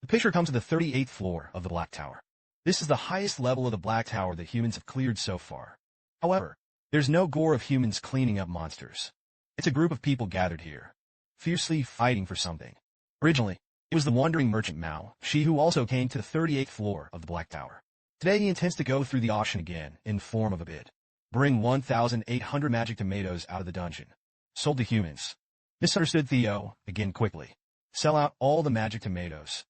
The picture comes to the 38th floor of the Black Tower. This is the highest level of the Black Tower that humans have cleared so far. However, there's no gore of humans cleaning up monsters. It's a group of people gathered here, fiercely fighting for something. Originally, it was the wandering merchant Mao, she who also came to the 38th floor of the Black Tower. Today he intends to go through the auction again in form of a bid. Bring 1,800 magic tomatoes out of the dungeon. Sold to humans. Misunderstood Theo, again quickly. Sell out all the magic tomatoes.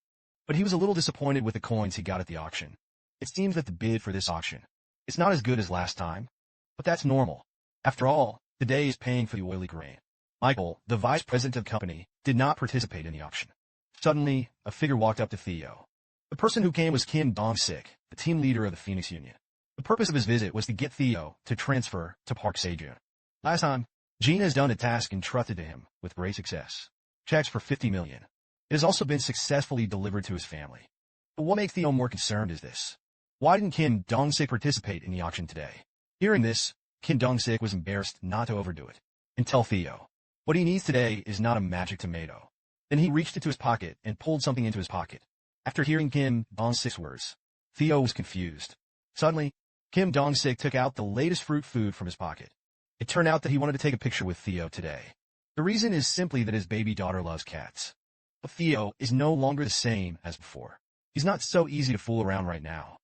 But he was a little disappointed with the coins he got at the auction. It seems that the bid for this auction is not as good as last time, but that's normal. After all, today is paying for the oily grain. Michael, the vice president of the company, did not participate in the auction. Suddenly, a figure walked up to Theo. The person who came was Kim Dong-sik, the team leader of the Phoenix Union. The purpose of his visit was to get Theo to transfer to Park Sejun. Last time, Gene has done a task entrusted to him with great success. Checks for 50 million. It has also been successfully delivered to his family. But what makes Theo more concerned is this. Why didn't Kim Dong-sik participate in the auction today? Hearing this, Kim Dong-sik was embarrassed not to overdo it and tell Theo what he needs today is not a magic tomato. Then he reached into his pocket and pulled something into his pocket. After hearing Kim Dong-sik's words, Theo was confused. Suddenly, Kim Dong-sik took out the latest fruit food from his pocket. It turned out that he wanted to take a picture with Theo today. The reason is simply that his baby daughter loves cats. But Theo is no longer the same as before. He's not so easy to fool around right now.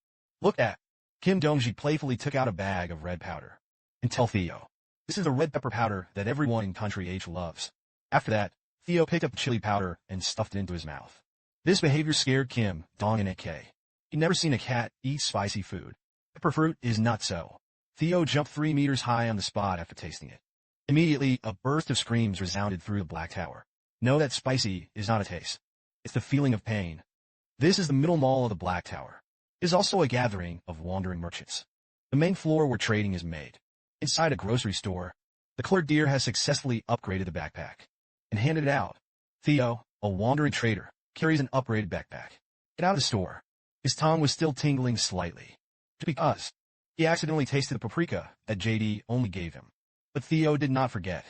Look at. Kim Dong-ji playfully took out a bag of red powder. And tell Theo. This is the red pepper powder that everyone in Country H loves. After that, Theo picked up the chili powder and stuffed it into his mouth. This behavior scared Kim Dong-sik. He'd never seen a cat eat spicy food. Pepper fruit is not so. Theo jumped 3 meters high on the spot after tasting it. Immediately, a burst of screams resounded through the Black Tower. Know that spicy is not a taste. It's the feeling of pain. This is the middle mall of the Black Tower. It is also a gathering of wandering merchants. The main floor where trading is made. Inside a grocery store, the clerk has successfully upgraded the backpack and handed it out. Theo, a wandering trader, carries an upgraded backpack. Get out of the store. His tongue was still tingling slightly. Just because he accidentally tasted the paprika that JD only gave him. But Theo did not forget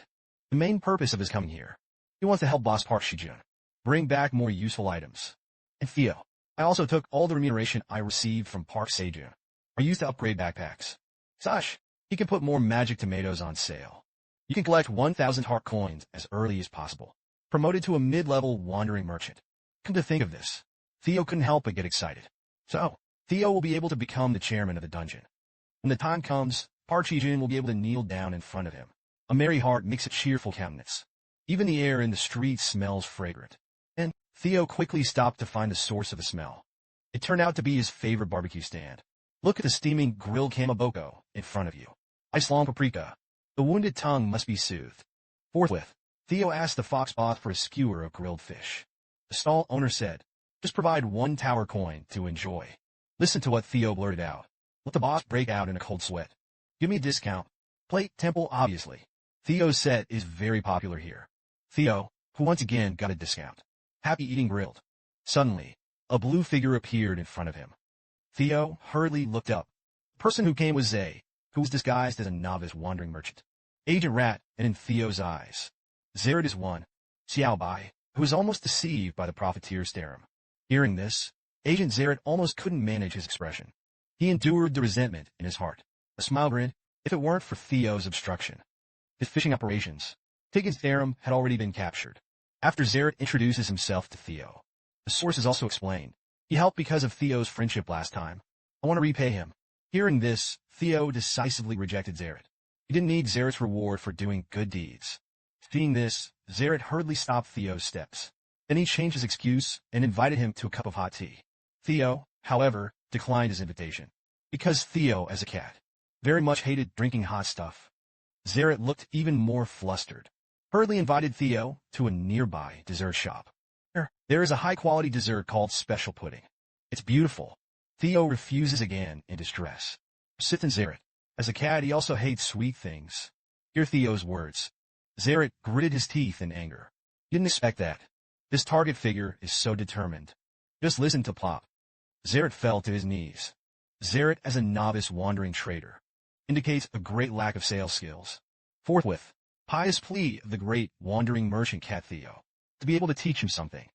the main purpose of his coming here. He wants to help Boss Park Sejun bring back more useful items. And Theo, I also took all the remuneration I received from Park Sejun. I used to upgrade backpacks. Such, he can put more magic tomatoes on sale. You can collect 1,000 heart coins as early as possible. Promoted to a mid-level wandering merchant. Come to think of this, Theo couldn't help but get excited. So, Theo will be able to become the chairman of the dungeon. When the time comes, Park Sejun will be able to kneel down in front of him. A merry heart makes a cheerful countenance. Even the air in the street smells fragrant. And Theo quickly stopped to find the source of the smell. It turned out to be his favorite barbecue stand. Look at the steaming grilled kamaboko in front of you. Ice long paprika. The wounded tongue must be soothed. Forthwith, Theo asked the fox boss for a skewer of grilled fish. The stall owner said, just provide 1 tower coin to enjoy. Listen to what Theo blurted out. Let the boss break out in a cold sweat. Give me a discount. Plate Temple obviously. Theo's set is very popular here. Theo, who once again got a discount. Happy eating grilled. Suddenly, a blue figure appeared in front of him. Theo hurriedly looked up. The person who came was Zay, who was disguised as a novice wandering merchant. Agent Rat, and in Theo's eyes, Zared is one, Xiaobai, who was almost deceived by the profiteer's theorem. Hearing this, Agent Zared almost couldn't manage his expression. He endured the resentment in his heart. A smile grinned, if it weren't for Theo's obstruction. His fishing operations. Tiggin's theorem had already been captured. After Zared introduces himself to Theo, the source is also explained. He helped because of Theo's friendship last time. I want to repay him. Hearing this, Theo decisively rejected Zared. He didn't need Zared's reward for doing good deeds. Seeing this, Zared hurriedly stopped Theo's steps. Then he changed his excuse and invited him to a cup of hot tea. Theo, however, declined his invitation. Because Theo, as a cat, very much hated drinking hot stuff. Zared looked even more flustered. Hurriedly invited Theo to a nearby dessert shop. There is a high-quality dessert called special pudding. It's beautiful. Theo refuses again in distress. Persistent Zared. As a cat, he also hates sweet things. Hear Theo's words. Zared gritted his teeth in anger. Didn't expect that. This target figure is so determined. Just listen to plop. Zared fell to his knees. Zared, as a novice wandering trader, indicates a great lack of sales skills. Forthwith, pious plea of the great wandering merchant cat Theo, to be able to teach him something.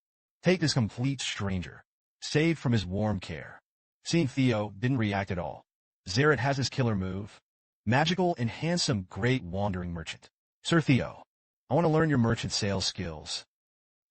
Take this complete stranger. saved from his warm care. Seeing Theo didn't react at all. Zerit has his killer move. Magical and handsome great wandering merchant. Sir Theo, I want to learn your merchant sales skills.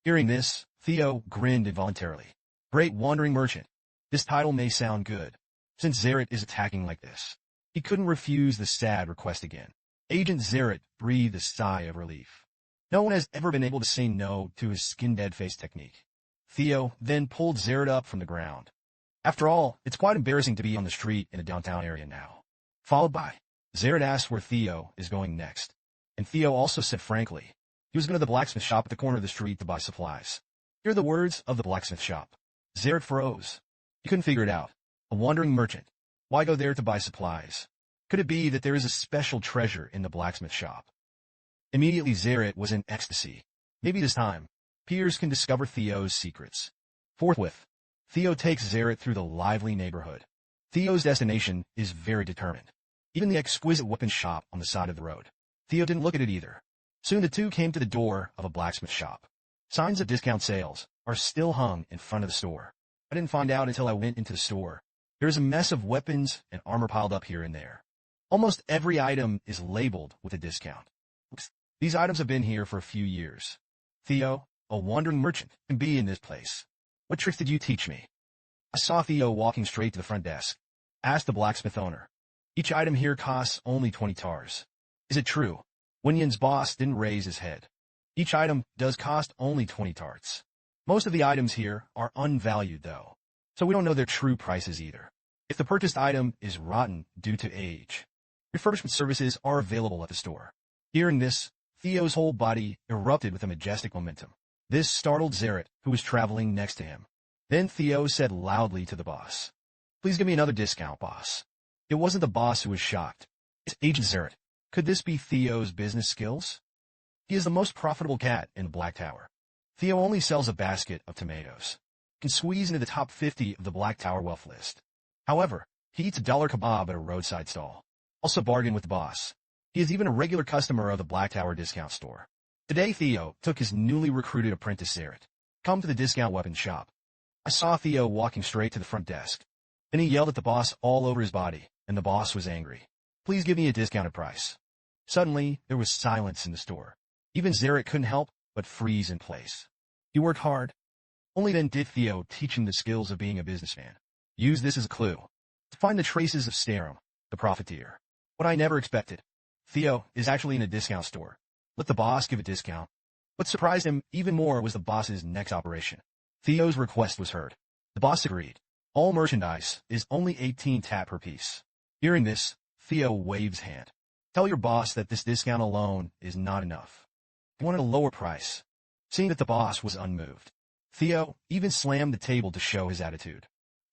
Hearing this, Theo grinned involuntarily. Great wandering merchant. This title may sound good. Since Zerit is attacking like this, he couldn't refuse the sad request again. Agent Zerit breathed a sigh of relief. No one has ever been able to say no to his skin-dead face technique. Theo then pulled Zerit up from the ground. After all, it's quite embarrassing to be on the street in a downtown area now. Followed by, Zerit asked where Theo is going next. And Theo also said frankly, he was going to the blacksmith shop at the corner of the street to buy supplies. Hear the words of the blacksmith shop. Zerit froze. He couldn't figure it out. A wandering merchant. Why go there to buy supplies? Could it be that there is a special treasure in the blacksmith shop? Immediately Zerit was in ecstasy. Maybe this time, peers can discover Theo's secrets. Forthwith, Theo takes Zerit through the lively neighborhood. Theo's destination is very determined. Even the exquisite weapon shop on the side of the road. Theo didn't look at it either. Soon the two came to the door of a blacksmith shop. Signs of discount sales are still hung in front of the store. I didn't find out until I went into the store. There is a mess of weapons and armor piled up here and there. Almost every item is labeled with a discount. These items have been here for a few years. Theo, a wandering merchant, can be in this place. What tricks did you teach me? I saw Theo walking straight to the front desk. Asked the blacksmith owner. Each item here costs only 20 tars. Is it true? Wenyan's boss didn't raise his head. Each item does cost only 20 tarts. Most of the items here are unvalued though, so we don't know their true prices either. If the purchased item is rotten due to age, refurbishment services are available at the store. Hearing this, Theo's whole body erupted with a majestic momentum. This startled Zerit, who was traveling next to him. Then Theo said loudly to the boss, "Please give me another discount, boss." It wasn't the boss who was shocked. It's Agent Zerit. Could this be Theo's business skills? He is the most profitable cat in the Black Tower. Theo only sells a basket of tomatoes. He can squeeze into the top 50 of the Black Tower wealth list. However, he eats a $1 kebab at a roadside stall. Also bargain with the boss. He is even a regular customer of the Black Tower discount store. Today Theo took his newly recruited apprentice Zerit. Come to the discount weapon shop. I saw Theo walking straight to the front desk. Then he yelled at the boss all over his body, and the boss was angry. Please give me a discounted price. Suddenly, there was silence in the store. Even Zerit couldn't help but freeze in place. He worked hard. Only then did Theo teach him the skills of being a businessman. Use this as a clue. To find the traces of Starum, the profiteer. What I never expected. Theo is actually in a discount store. Let the boss give a discount. What surprised him even more was the boss's next operation. Theo's request was heard. The boss agreed. All merchandise is only 18 tat per piece. Hearing this, Theo waves hand. Tell your boss that this discount alone is not enough. He wanted a lower price. Seeing that the boss was unmoved, Theo even slammed the table to show his attitude.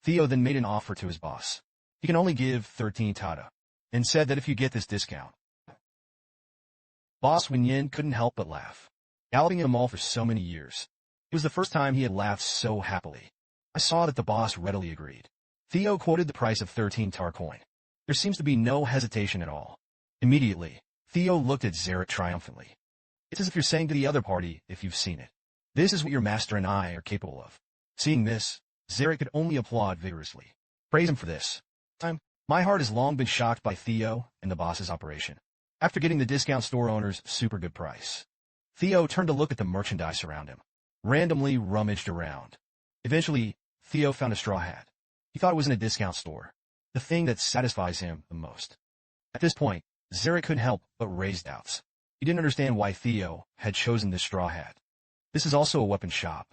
Theo then made an offer to his boss. He can only give 13 tata, and said that if you get this discount. Boss Wenyan couldn't help but laugh. Galloping in the mall for so many years, it was the first time he had laughed so happily. I saw that the boss readily agreed. Theo quoted the price of 13 tar coin. There seems to be no hesitation at all. Immediately, Theo looked at Zerit triumphantly. It's as if you're saying to the other party, if you've seen it, this is what your master and I are capable of. Seeing this, Zerit could only applaud vigorously. Praise him for this. My heart has long been shocked by Theo and the boss's operation. After getting the discount store owner's super good price, Theo turned to look at the merchandise around him, randomly rummaged around. Eventually, Theo found a straw hat. He thought it was in a discount store, the thing that satisfies him the most. At this point, Zerit couldn't help but raise doubts. He didn't understand why Theo had chosen this straw hat. This is also a weapon shop.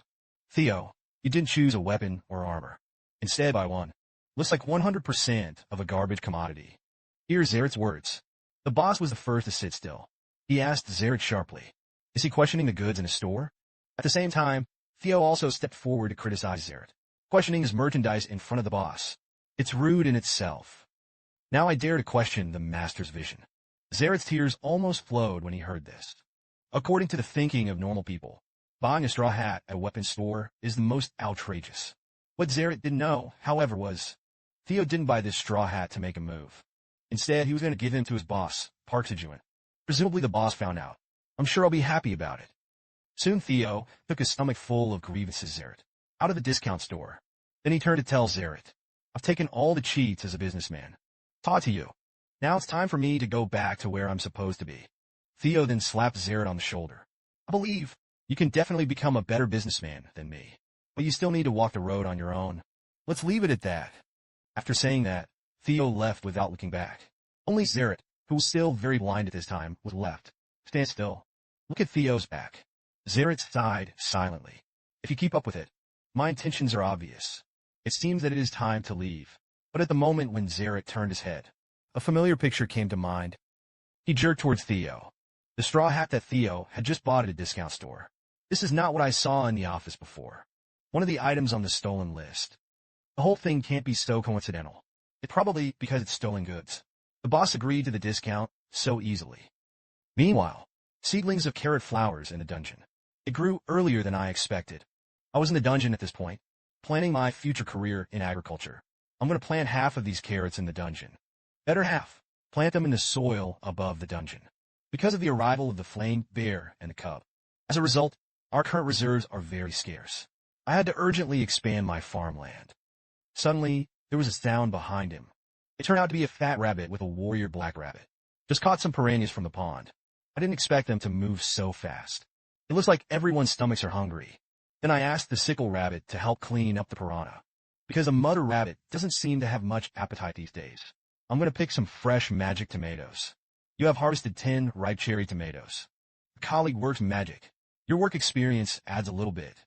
Theo, you didn't choose a weapon or armor. Instead, buy one. Looks like 100% of a garbage commodity. Here's Zerit's words. The boss was the first to sit still. He asked Zerit sharply, is he questioning the goods in his store? At the same time, Theo also stepped forward to criticize Zerit, questioning his merchandise in front of the boss. It's rude in itself. Now I dare to question the master's vision. Zerit's tears almost flowed when he heard this. According to the thinking of normal people, buying a straw hat at a weapons store is the most outrageous. What Zerit didn't know, however, was Theo didn't buy this straw hat to make a move. Instead, he was going to give him to his boss, Park Sejun. Presumably the boss found out. I'm sure I'll be happy about it. Soon Theo took his stomach full of grievances Zerit out of the discount store. Then he turned to tell Zerit, I've taken all the cheats as a businessman. Taught to you. Now it's time for me to go back to where I'm supposed to be. Theo then slapped Zerit on the shoulder. I believe you can definitely become a better businessman than me, but you still need to walk the road on your own. Let's leave it at that. After saying that, Theo left without looking back. Only Zerit, who was still very blind at this time, was left. Stand still. Look at Theo's back. Zerit sighed silently. If you keep up with it, my intentions are obvious. It seems that it is time to leave. But at the moment when Zerit turned his head, a familiar picture came to mind. He jerked towards Theo. The straw hat that Theo had just bought at a discount store. This is not what I saw in the office before. One of the items on the stolen list. The whole thing can't be so coincidental. It's probably because it's stolen goods. The boss agreed to the discount so easily. Meanwhile, seedlings of carrot flowers in the dungeon. It grew earlier than I expected. I was in the dungeon at this point, planning my future career in agriculture. I'm going to plant half of these carrots in the dungeon. Better half, plant them in the soil above the dungeon. Because of the arrival of the flame bear and the cub. As a result, our current reserves are very scarce. I had to urgently expand my farmland. Suddenly, there was a sound behind him. It turned out to be a fat rabbit with a warrior black rabbit. Just caught some piranhas from the pond. I didn't expect them to move so fast. It looks like everyone's stomachs are hungry. Then I asked the sickle rabbit to help clean up the piranha. Because the mother rabbit doesn't seem to have much appetite these days. I'm going to pick some fresh magic tomatoes. You have harvested 10 ripe cherry tomatoes. A colleague works magic. Your work experience adds a little bit.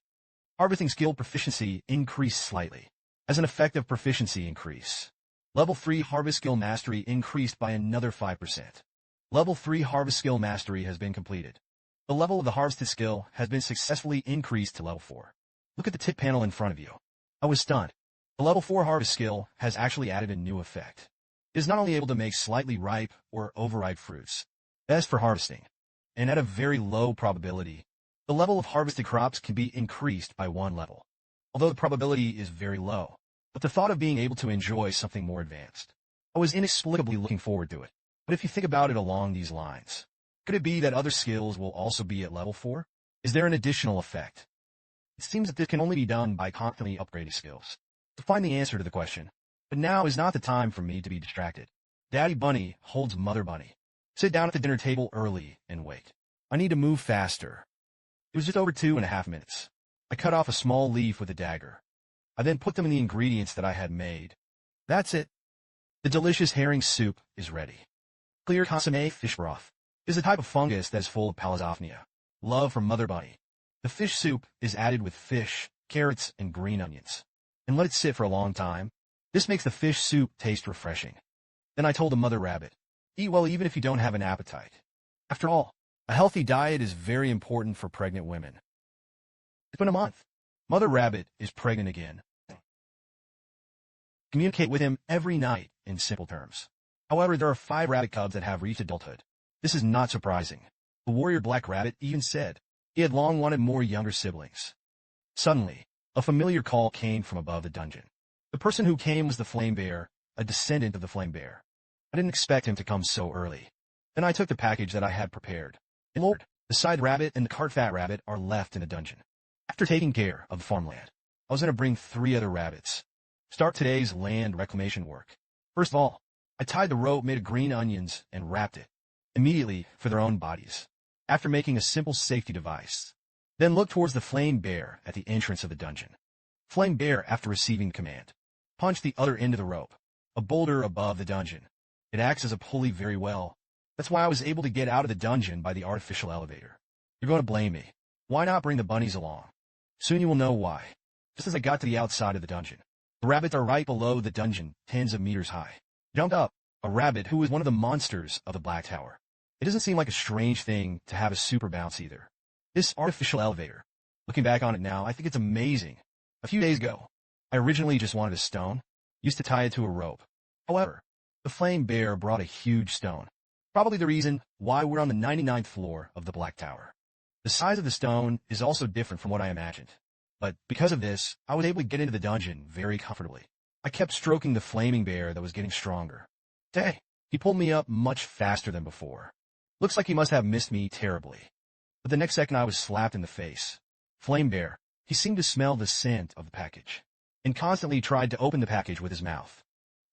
Harvesting skill proficiency increased slightly. As an effective proficiency increase. Level 3 harvest skill mastery increased by another 5%. Level 3 harvest skill mastery has been completed. The level of the harvested skill has been successfully increased to level 4. Look at the tip panel in front of you. I was stunned. The level 4 harvest skill has actually added a new effect. It is not only able to make slightly ripe or overripe fruits, best for harvesting, and at a very low probability, the level of harvested crops can be increased by 1 level. Although the probability is very low, but the thought of being able to enjoy something more advanced. I was inexplicably looking forward to it. But if you think about it along these lines, could it be that other skills will also be at level 4? Is there an additional effect? It seems that this can only be done by constantly upgrading skills. To find the answer to the question. But now is not the time for me to be distracted. Daddy Bunny holds Mother Bunny. Sit down at the dinner table early and wait. I need to move faster. It was just over 2.5 minutes. I cut off a small leaf with a dagger. I then put them in the ingredients that I had made. That's it. The delicious herring soup is ready. Clear consommé fish broth is a type of fungus that is full of palazophnia. Love from Mother Bunny. The fish soup is added with fish, carrots, and green onions. And let it sit for a long time. This makes the fish soup taste refreshing. Then I told the mother rabbit, eat well even if you don't have an appetite. After all, a healthy diet is very important for pregnant women. It's been a month. Mother rabbit is pregnant again. Communicate with him every night in simple terms. However, there are 5 rabbit cubs that have reached adulthood. This is not surprising. The warrior black rabbit even said he had long wanted more younger siblings. Suddenly, a familiar call came from above the dungeon. The person who came was the flame bear, a descendant of the flame bear. I didn't expect him to come so early. Then I took the package that I had prepared. And Lord, the side rabbit and the cart fat rabbit are left in the dungeon. After taking care of the farmland, I was going to bring 3 other rabbits. Start today's land reclamation work. First of all, I tied the rope made of green onions and wrapped it immediately for their own bodies. After making a simple safety device, then looked towards the flame bear at the entrance of the dungeon. Flame bear, after receiving the command, punched the other end of the rope, a boulder above the dungeon. It acts as a pulley very well. That's why I was able to get out of the dungeon by the artificial elevator. You're going to blame me. Why not bring the bunnies along? Soon you will know why. Just as I got to the outside of the dungeon, the rabbits are right below the dungeon, tens of meters high. Jumped up, a rabbit who was one of the monsters of the Black Tower. It doesn't seem like a strange thing to have a super bounce either. This artificial elevator. Looking back on it now, I think it's amazing. A few days ago, I originally just wanted a stone, used to tie it to a rope. However, the flame bear brought a huge stone. Probably the reason why we're on the 99th floor of the Black Tower. The size of the stone is also different from what I imagined. But because of this, I was able to get into the dungeon very comfortably. I kept stroking the flaming bear that was getting stronger. Dang, he pulled me up much faster than before. Looks like he must have missed me terribly. But the next second I was slapped in the face. Flame bear, he seemed to smell the scent of the package. and constantly tried to open the package with his mouth.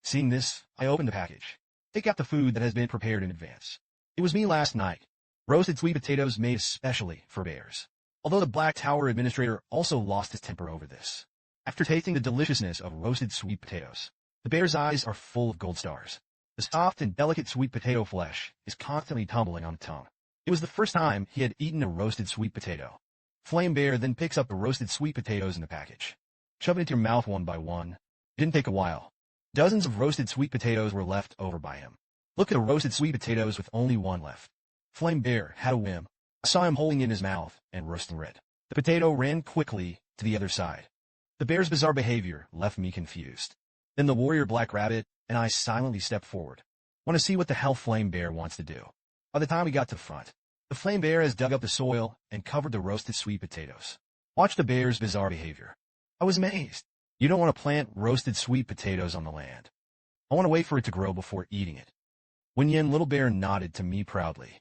Seeing this, I opened the package. Take out the food that has been prepared in advance. It was me last night. Roasted sweet potatoes made especially for bears. Although the Black Tower administrator also lost his temper over this. After tasting the deliciousness of roasted sweet potatoes, the bear's eyes are full of gold stars. The soft and delicate sweet potato flesh is constantly tumbling on the tongue. It was the first time he had eaten a roasted sweet potato. Flame Bear then picks up the roasted sweet potatoes in the package. Shove it into your mouth one by one. It didn't take a while. Dozens of roasted sweet potatoes were left over by him. Look at the roasted sweet potatoes with only one left. Flame Bear had a whim. I saw him holding it in his mouth and roasting red. The potato ran quickly to the other side. The bear's bizarre behavior left me confused. Then the warrior Black Rabbit and I silently stepped forward. Want to see what the hell Flame Bear wants to do. By the time we got to the front, the Flame Bear has dug up the soil and covered the roasted sweet potatoes. Watch the bear's bizarre behavior. I was amazed. You don't want to plant roasted sweet potatoes on the land. I want to wait for it to grow before eating it. When Yen Little Bear nodded to me proudly.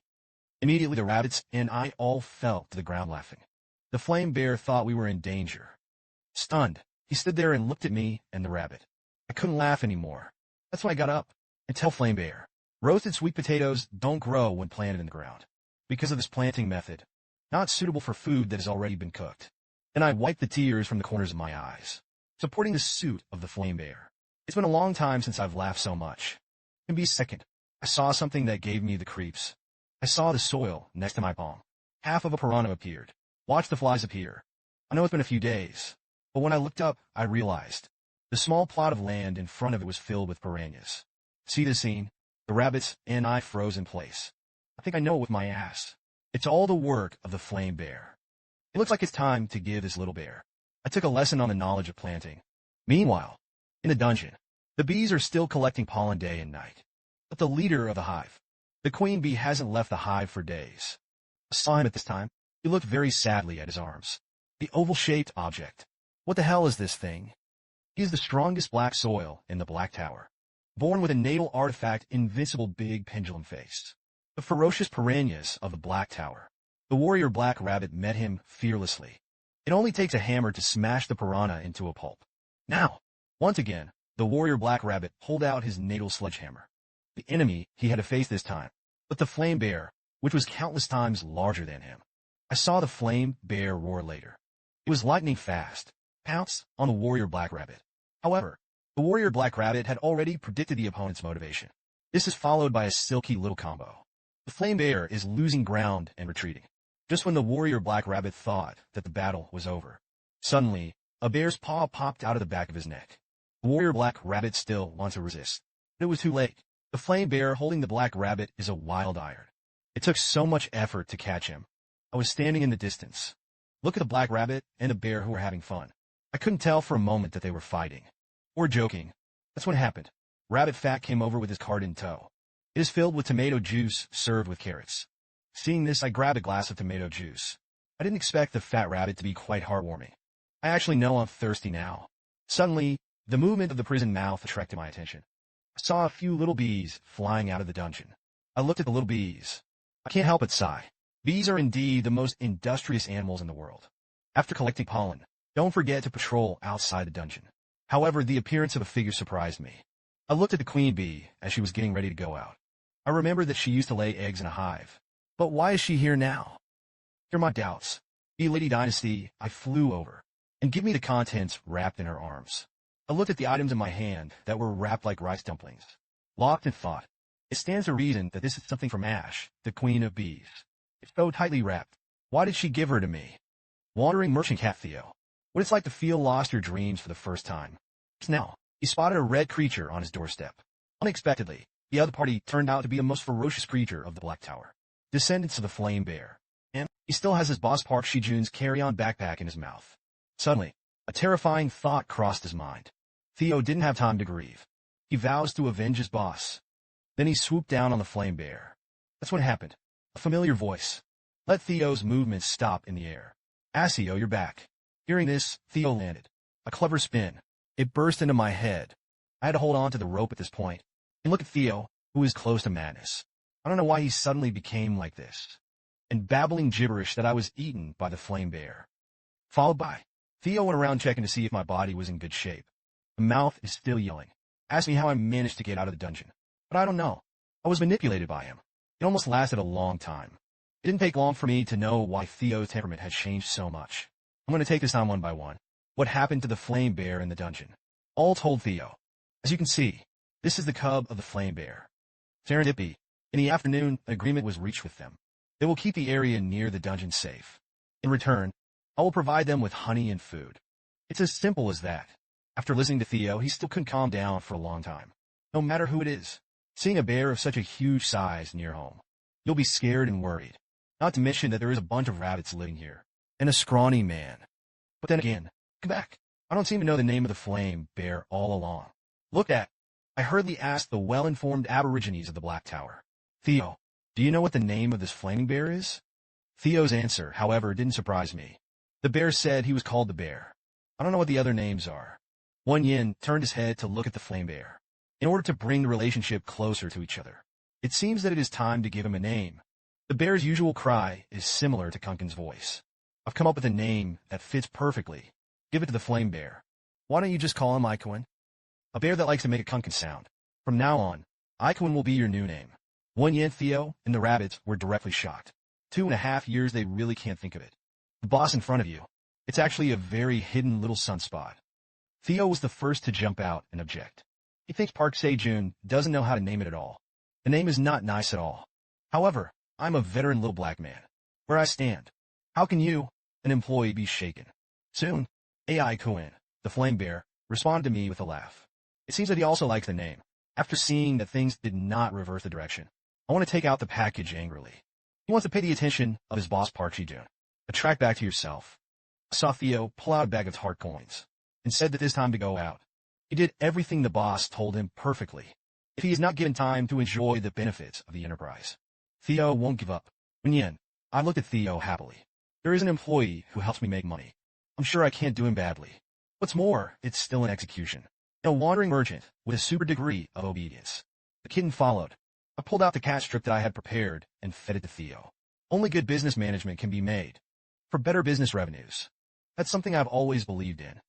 Immediately the rabbits and I all fell to the ground laughing. The Flame Bear thought we were in danger. Stunned, he stood there and looked at me and the rabbit. I couldn't laugh anymore. That's when I got up and tell Flame Bear, roasted sweet potatoes don't grow when planted in the ground. Because of this planting method, not suitable for food that has already been cooked. Then I wiped the tears from the corners of my eyes, supporting the suit of the Flame Bear. It's been a long time since I've laughed so much. In a second, I saw something that gave me the creeps. I saw the soil next to my palm. Half of a piranha appeared. Watch the flies appear. I know it's been a few days, but when I looked up, I realized the small plot of land in front of it was filled with piranhas. See the scene? The rabbits and I froze in place. I think I know it with my ass. It's all the work of the Flame Bear. It looks like it's time to give this little bear. I took a lesson on the knowledge of planting. Meanwhile, in the dungeon, the bees are still collecting pollen day and night. But the leader of the hive, the queen bee, hasn't left the hive for days. I saw him at this time. He looked very sadly at his arms. The oval-shaped object. What the hell is this thing? He is the strongest black soil in the Black Tower. Born with a natal artifact, invincible big pendulum face. The ferocious piranhas of the Black Tower. The warrior Black Rabbit met him fearlessly. It only takes a hammer to smash the piranha into a pulp. Now, once again, the warrior Black Rabbit pulled out his natal sledgehammer. The enemy he had to face this time, but the Flame Bear, which was countless times larger than him. I saw the Flame Bear roar later. It was lightning fast. Pounce on the warrior Black Rabbit. However, the warrior Black Rabbit had already predicted the opponent's motivation. This is followed by a silky little combo. The Flame Bear is losing ground and retreating. Just when the warrior Black Rabbit thought that the battle was over, suddenly, a bear's paw popped out of the back of his neck. The warrior Black Rabbit still wants to resist, but it was too late. The Flame Bear holding the Black Rabbit is a wild iron. It took so much effort to catch him. I was standing in the distance. Look at the Black Rabbit and the bear who were having fun. I couldn't tell for a moment that they were fighting. Or joking. That's what happened. Rabbit Fat came over with his cart in tow. It is filled with tomato juice served with carrots. Seeing this, I grabbed a glass of tomato juice. I didn't expect the fat rabbit to be quite heartwarming. I actually know I'm thirsty now. Suddenly, the movement of the prison mouth attracted my attention. I saw a few little bees flying out of the dungeon. I looked at the little bees. I can't help but sigh. Bees are indeed the most industrious animals in the world. After collecting pollen, don't forget to patrol outside the dungeon. However, the appearance of a figure surprised me. I looked at the queen bee as she was getting ready to go out. I remembered that she used to lay eggs in a hive. But why is she here now? Here are my doubts. Bee Lady Dynasty, I flew over, and give me the contents wrapped in her arms. I looked at the items in my hand that were wrapped like rice dumplings. Locked in thought. It stands to reason that this is something from Ash, the queen of bees. It's so tightly wrapped. Why did she give her to me? Wandering merchant cat Theo. What it's like to feel lost your dreams for the first time. Now, he spotted a red creature on his doorstep. Unexpectedly, the other party turned out to be the most ferocious creature of the Black Tower. Descendants of the Flame Bear. And he still has his boss Park Sejun's carry-on backpack in his mouth. Suddenly, a terrifying thought crossed his mind. Theo didn't have time to grieve. He vows to avenge his boss. Then he swooped down on the Flame Bear. That's what happened. A familiar voice. Let Theo's movements stop in the air. Theo, you're back. Hearing this, Theo landed. A clever spin. It burst into my head. I had to hold on to the rope at this point. And look at Theo, who is close to madness. I don't know why he suddenly became like this. And babbling gibberish that I was eaten by the Flame Bear. Followed by Theo went around checking to see if my body was in good shape. The mouth is still yelling. Asked me how I managed to get out of the dungeon. But I don't know. I was manipulated by him. It almost lasted a long time. It didn't take long for me to know why Theo's temperament had changed so much. I'm going to take this on one by one. What happened to the flame bear in the dungeon? All told Theo. As you can see, this is the cub of the flame bear. Serendipity. In the afternoon, an agreement was reached with them. They will keep the area near the dungeon safe. In return, I will provide them with honey and food. It's as simple as that. After listening to Theo, he still couldn't calm down for a long time. No matter who it is, seeing a bear of such a huge size near home, you'll be scared and worried. Not to mention that there is a bunch of rabbits living here, and a scrawny man. But then again, come back. I don't seem to know the name of the flame bear all along. Look at. I hurriedly asked the well-informed aborigines of the Black Tower. Theo, do you know what the name of this flaming bear is? Theo's answer, however, didn't surprise me. The bear said he was called the bear. I don't know what the other names are. One Yin turned his head to look at the flame bear. In order to bring the relationship closer to each other, it seems that it is time to give him a name. The bear's usual cry is similar to Kunkin's voice. I've come up with a name that fits perfectly. Give it to the flame bear. Why don't you just call him Ikuin? A bear that likes to make a Kunkin sound. From now on, Ikuin will be your new name. One Yin, Theo, and the rabbits were directly shocked. 2.5 years they really can't think of it. The boss in front of you. It's actually a very hidden little sunspot. Theo was the first to jump out and object. He thinks Park Sejun doesn't know how to name it at all. The name is not nice at all. However, I'm a veteran little black man. Where I stand. How can you, an employee, be shaken? Soon, AI Kuin, the flame bear, responded to me with a laugh. It seems that he also likes the name. After seeing that things did not reverse the direction, I want to take out the package angrily. He wants to pay the attention of his boss Park Sejun. Attract back to yourself. I saw Theo pull out a bag of heart coins and said that it is time to go out. He did everything the boss told him perfectly. If he is not given time to enjoy the benefits of the enterprise, Theo won't give up. Yin, I looked at Theo happily. There is an employee who helps me make money. I'm sure I can't do him badly. What's more, it's still in execution. And a wandering merchant with a super degree of obedience. The kitten followed. I pulled out the cat strip that I had prepared and fed it to Theo. Only good business management can be made. For better business revenues. That's something I've always believed in.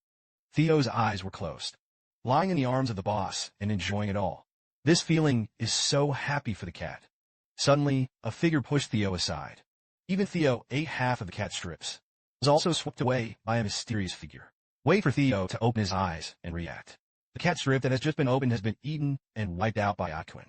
Theo's eyes were closed. Lying in the arms of the boss and enjoying it all. This feeling is so happy for the cat. Suddenly, a figure pushed Theo aside. Even Theo ate half of the cat strips. Was also swept away by a mysterious figure. Wait for Theo to open his eyes and react. The cat strip that has just been opened has been eaten and wiped out by Ikuin.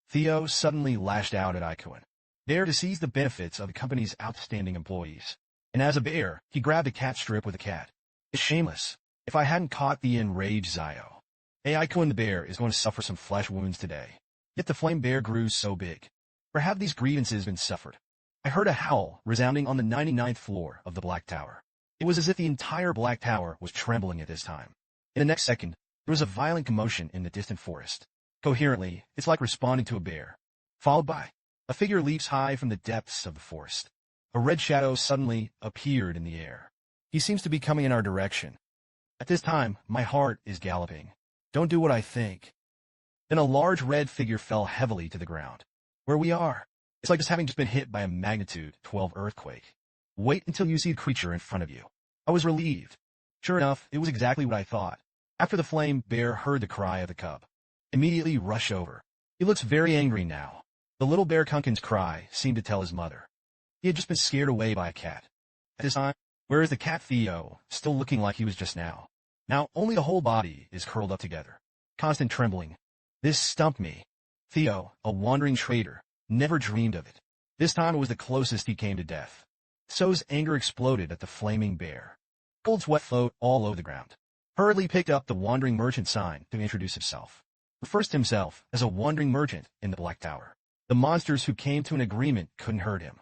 Theo suddenly lashed out at Ikuin. There to seize the benefits of the company's outstanding employees. And as a bear, he grabbed a cat strip with a cat. It's shameless. If I hadn't caught the enraged Zio. Ikuin the bear is going to suffer some flesh wounds today. Yet the flame bear grew so big. Where have these grievances been suffered? I heard a howl resounding on the 99th floor of the Black Tower. It was as if the entire Black Tower was trembling at this time. In the next second, there was a violent commotion in the distant forest. Coherently, it's like responding to a bear. Followed by, a figure leaps high from the depths of the forest. A red shadow suddenly appeared in the air. He seems to be coming in our direction. At this time, my heart is galloping. Don't do what I think. Then a large red figure fell heavily to the ground. Where we are. It's like just having just been hit by a magnitude 12 earthquake. Wait until you see the creature in front of you. I was relieved. Sure enough, it was exactly what I thought. After the flame bear heard the cry of the cub. Immediately rushed over. He looks very angry now. The little bear Kunkin's cry seemed to tell his mother. He had just been scared away by a cat. At this time, where is the cat Theo, still looking like he was just now? Now only the whole body is curled up together. Constant trembling. This stumped me. Theo, a wandering trader, never dreamed of it. This time it was the closest he came to death. So's anger exploded at the flaming bear. Cold sweat flowed all over the ground. Hurriedly picked up the wandering merchant sign to introduce himself. Refers to himself as a wandering merchant in the Black Tower. The monsters who came to an agreement couldn't hurt him.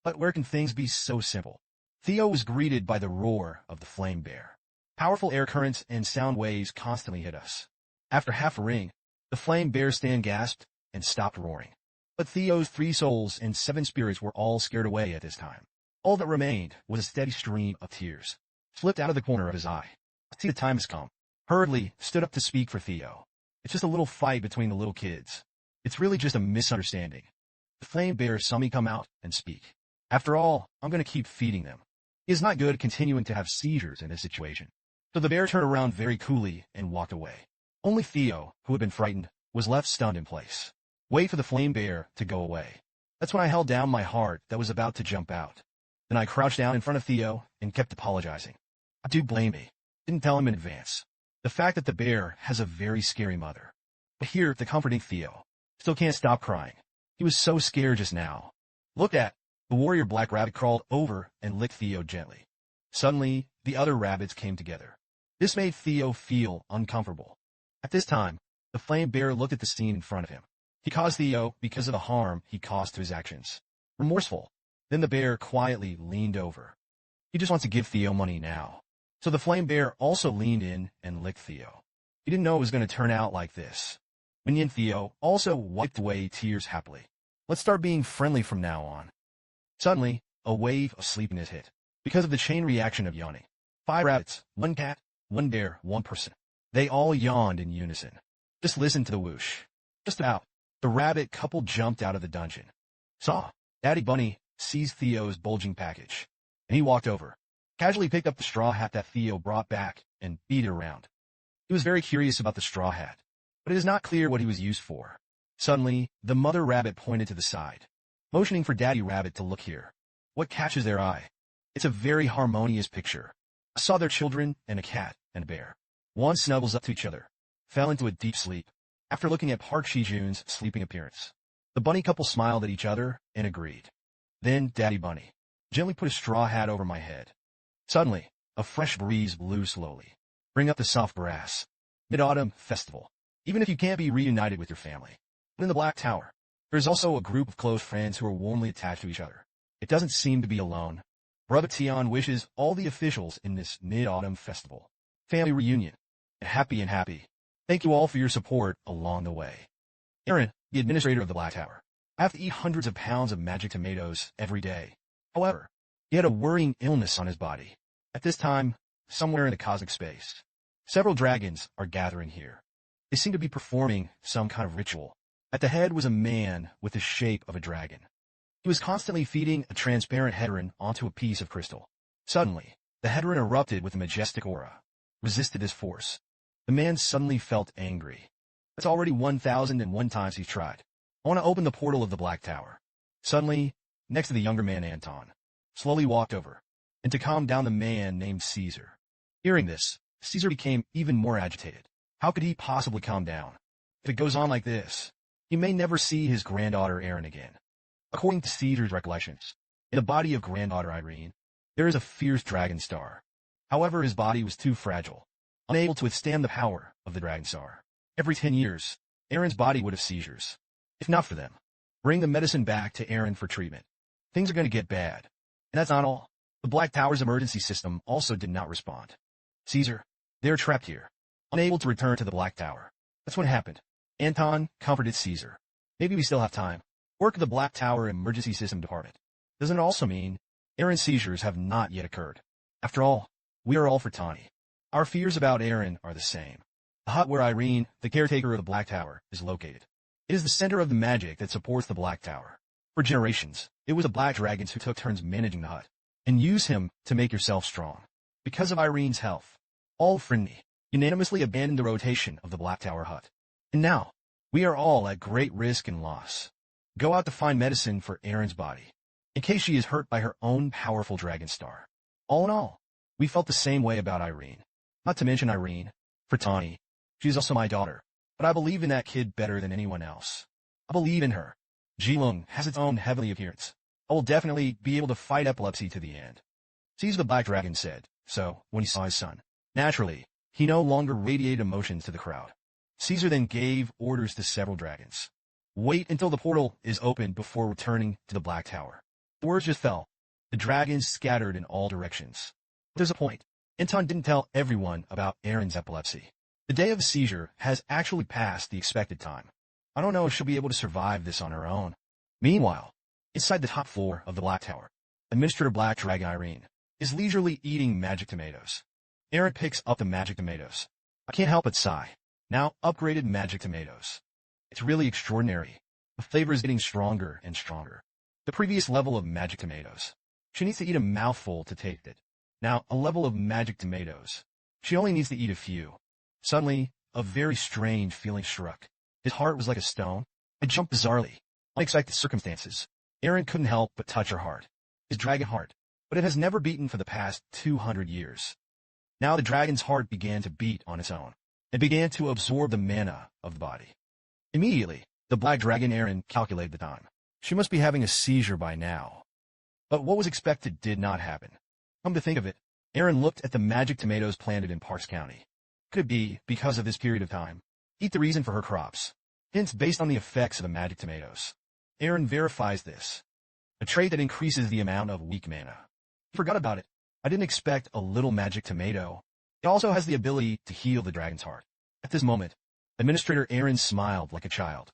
But where can things be so simple? Theo was greeted by the roar of the flame bear. Powerful air currents and sound waves constantly hit us. After half a ring, the flame bear stand gasped and stopped roaring. But Theo's 3 souls and 7 spirits were all scared away at this time. All that remained was a steady stream of tears. Slipped out of the corner of his eye. I see the time has come. Hurriedly stood up to speak for Theo. It's just a little fight between the little kids. It's really just a misunderstanding. The flame bear saw me come out and speak. After all, I'm going to keep feeding them. He is not good at continuing to have seizures in this situation. So the bear turned around very coolly and walked away. Only Theo, who had been frightened, was left stunned in place. Wait for the flame bear to go away. That's when I held down my heart that was about to jump out. Then I crouched down in front of Theo and kept apologizing. I do blame me. Didn't tell him in advance. The fact that the bear has a very scary mother. But here, the comforting Theo still can't stop crying. He was so scared just now. Look at, the warrior black rabbit crawled over and licked Theo gently. Suddenly, the other rabbits came together. This made Theo feel uncomfortable. At this time, the flame bear looked at the scene in front of him. He caused Theo because of the harm he caused to his actions. Remorseful. Then the bear quietly leaned over. He just wants to give Theo money now. So the flame bear also leaned in and licked Theo. He didn't know it was going to turn out like this. Minion Theo also wiped away tears happily. Let's start being friendly from now on. Suddenly, a wave of sleepiness hit. Because of the chain reaction of yawning. 5 rabbits, 1 cat, 1 bear, 1 person. They all yawned in unison. Just listen to the whoosh. Just about. The rabbit couple jumped out of the dungeon. Saw. Daddy Bunny seized Theo's bulging package. And he walked over. Casually picked up the straw hat that Theo brought back and beat it around. He was very curious about the straw hat. But it is not clear what he was used for. Suddenly, the mother rabbit pointed to the side, motioning for Daddy Rabbit to look here. What catches their eye? It's a very harmonious picture. I saw their children and a cat and a bear. One snuggles up to each other, fell into a deep sleep. After looking at Park Sejun's sleeping appearance, the bunny couple smiled at each other and agreed. Then Daddy Bunny gently put a straw hat over my head. Suddenly, a fresh breeze blew slowly. Bring up the soft grass. Mid-Autumn Festival. Even if you can't be reunited with your family. But in the Black Tower, there is also a group of close friends who are warmly attached to each other. It doesn't seem to be alone. Brother Tion wishes all the officials in this Mid-Autumn Festival family reunion happy and happy. Thank you all for your support along the way. Aaron, the administrator of the Black Tower, I have to eat hundreds of pounds of magic tomatoes every day. However, he had a worrying illness on his body. At this time, somewhere in the cosmic space, several dragons are gathering here. They seem to be performing some kind of ritual. At the head was a man with the shape of a dragon. He was constantly feeding a transparent heteron onto a piece of crystal. Suddenly, the heteron erupted with a majestic aura, resisted his force. The man suddenly felt angry. That's already 1,001 times he's tried. I want to open the portal of the Black Tower. Suddenly, next to the younger man Anton, slowly walked over, and to calm down the man named Caesar. Hearing this, Caesar became even more agitated. How could he possibly calm down? If it goes on like this, he may never see his granddaughter Erin again. According to Caesar's recollections, in the body of granddaughter Irene, there is a fierce dragon star. However, his body was too fragile, unable to withstand the power of the dragon star. Every 10 years, Erin's body would have seizures. If not for them, bring the medicine back to Erin for treatment. Things are going to get bad. And that's not all. The Black Tower's emergency system also did not respond. Caesar, they're trapped here, unable to return to the Black Tower. That's what happened. Anton comforted Caesar. Maybe we still have time. Work at the Black Tower Emergency System Department. Doesn't it also mean Erin's seizures have not yet occurred? After all, we are all for Tawny. Our fears about Erin are the same. The hut where Irene, the caretaker of the Black Tower, is located. It is the center of the magic that supports the Black Tower. For generations, it was the Black Dragons who took turns managing the hut, and use him to make yourself strong. Because of Irene's health, all friendly unanimously abandoned the rotation of the Black Tower hut. And now, we are all at great risk and loss. Go out to find medicine for Erin's body, in case she is hurt by her own powerful dragon star. All in all, we felt the same way about Irene. Not to mention Irene, for Tawny, she's also my daughter, but I believe in that kid better than anyone else. I believe in her. Jilung has its own heavenly appearance. I will definitely be able to fight epilepsy to the end. Caesar the Black Dragon said, so, when he saw his son. Naturally, he no longer radiated emotions to the crowd. Caesar then gave orders to several dragons. Wait until the portal is opened before returning to the Black Tower. The words just fell. The dragons scattered in all directions. But there's a point. Anton didn't tell everyone about Erin's epilepsy. The day of the seizure has actually passed the expected time. I don't know if she'll be able to survive this on her own. Meanwhile, inside the top floor of the Black Tower, Administrator Black Dragon Irene is leisurely eating magic tomatoes. Erin picks up the magic tomatoes. I can't help but sigh. Now upgraded magic tomatoes. It's really extraordinary. The flavor is getting stronger and stronger. The previous level of magic tomatoes. She needs to eat a mouthful to taste it. Now, a level of magic tomatoes. She only needs to eat a few. Suddenly, a very strange feeling struck. His heart was like a stone. It jumped bizarrely. Unexpected circumstances. Eren couldn't help but touch her heart. His dragon heart. But it has never beaten for the past 200 years. Now the dragon's heart began to beat on its own. It began to absorb the mana of the body. Immediately, the black dragon Eren calculated the time. She must be having a seizure by now. But what was expected did not happen. Come to think of it, Eren looked at the magic tomatoes planted in Parks County. Could it be because of this period of time? Eat the reason for her crops. Hints based on the effects of the magic tomatoes. Eren verifies this. A trait that increases the amount of weak mana. I forgot about it. I didn't expect a little magic tomato. It also has the ability to heal the dragon's heart. At this moment, Administrator Eren smiled like a child.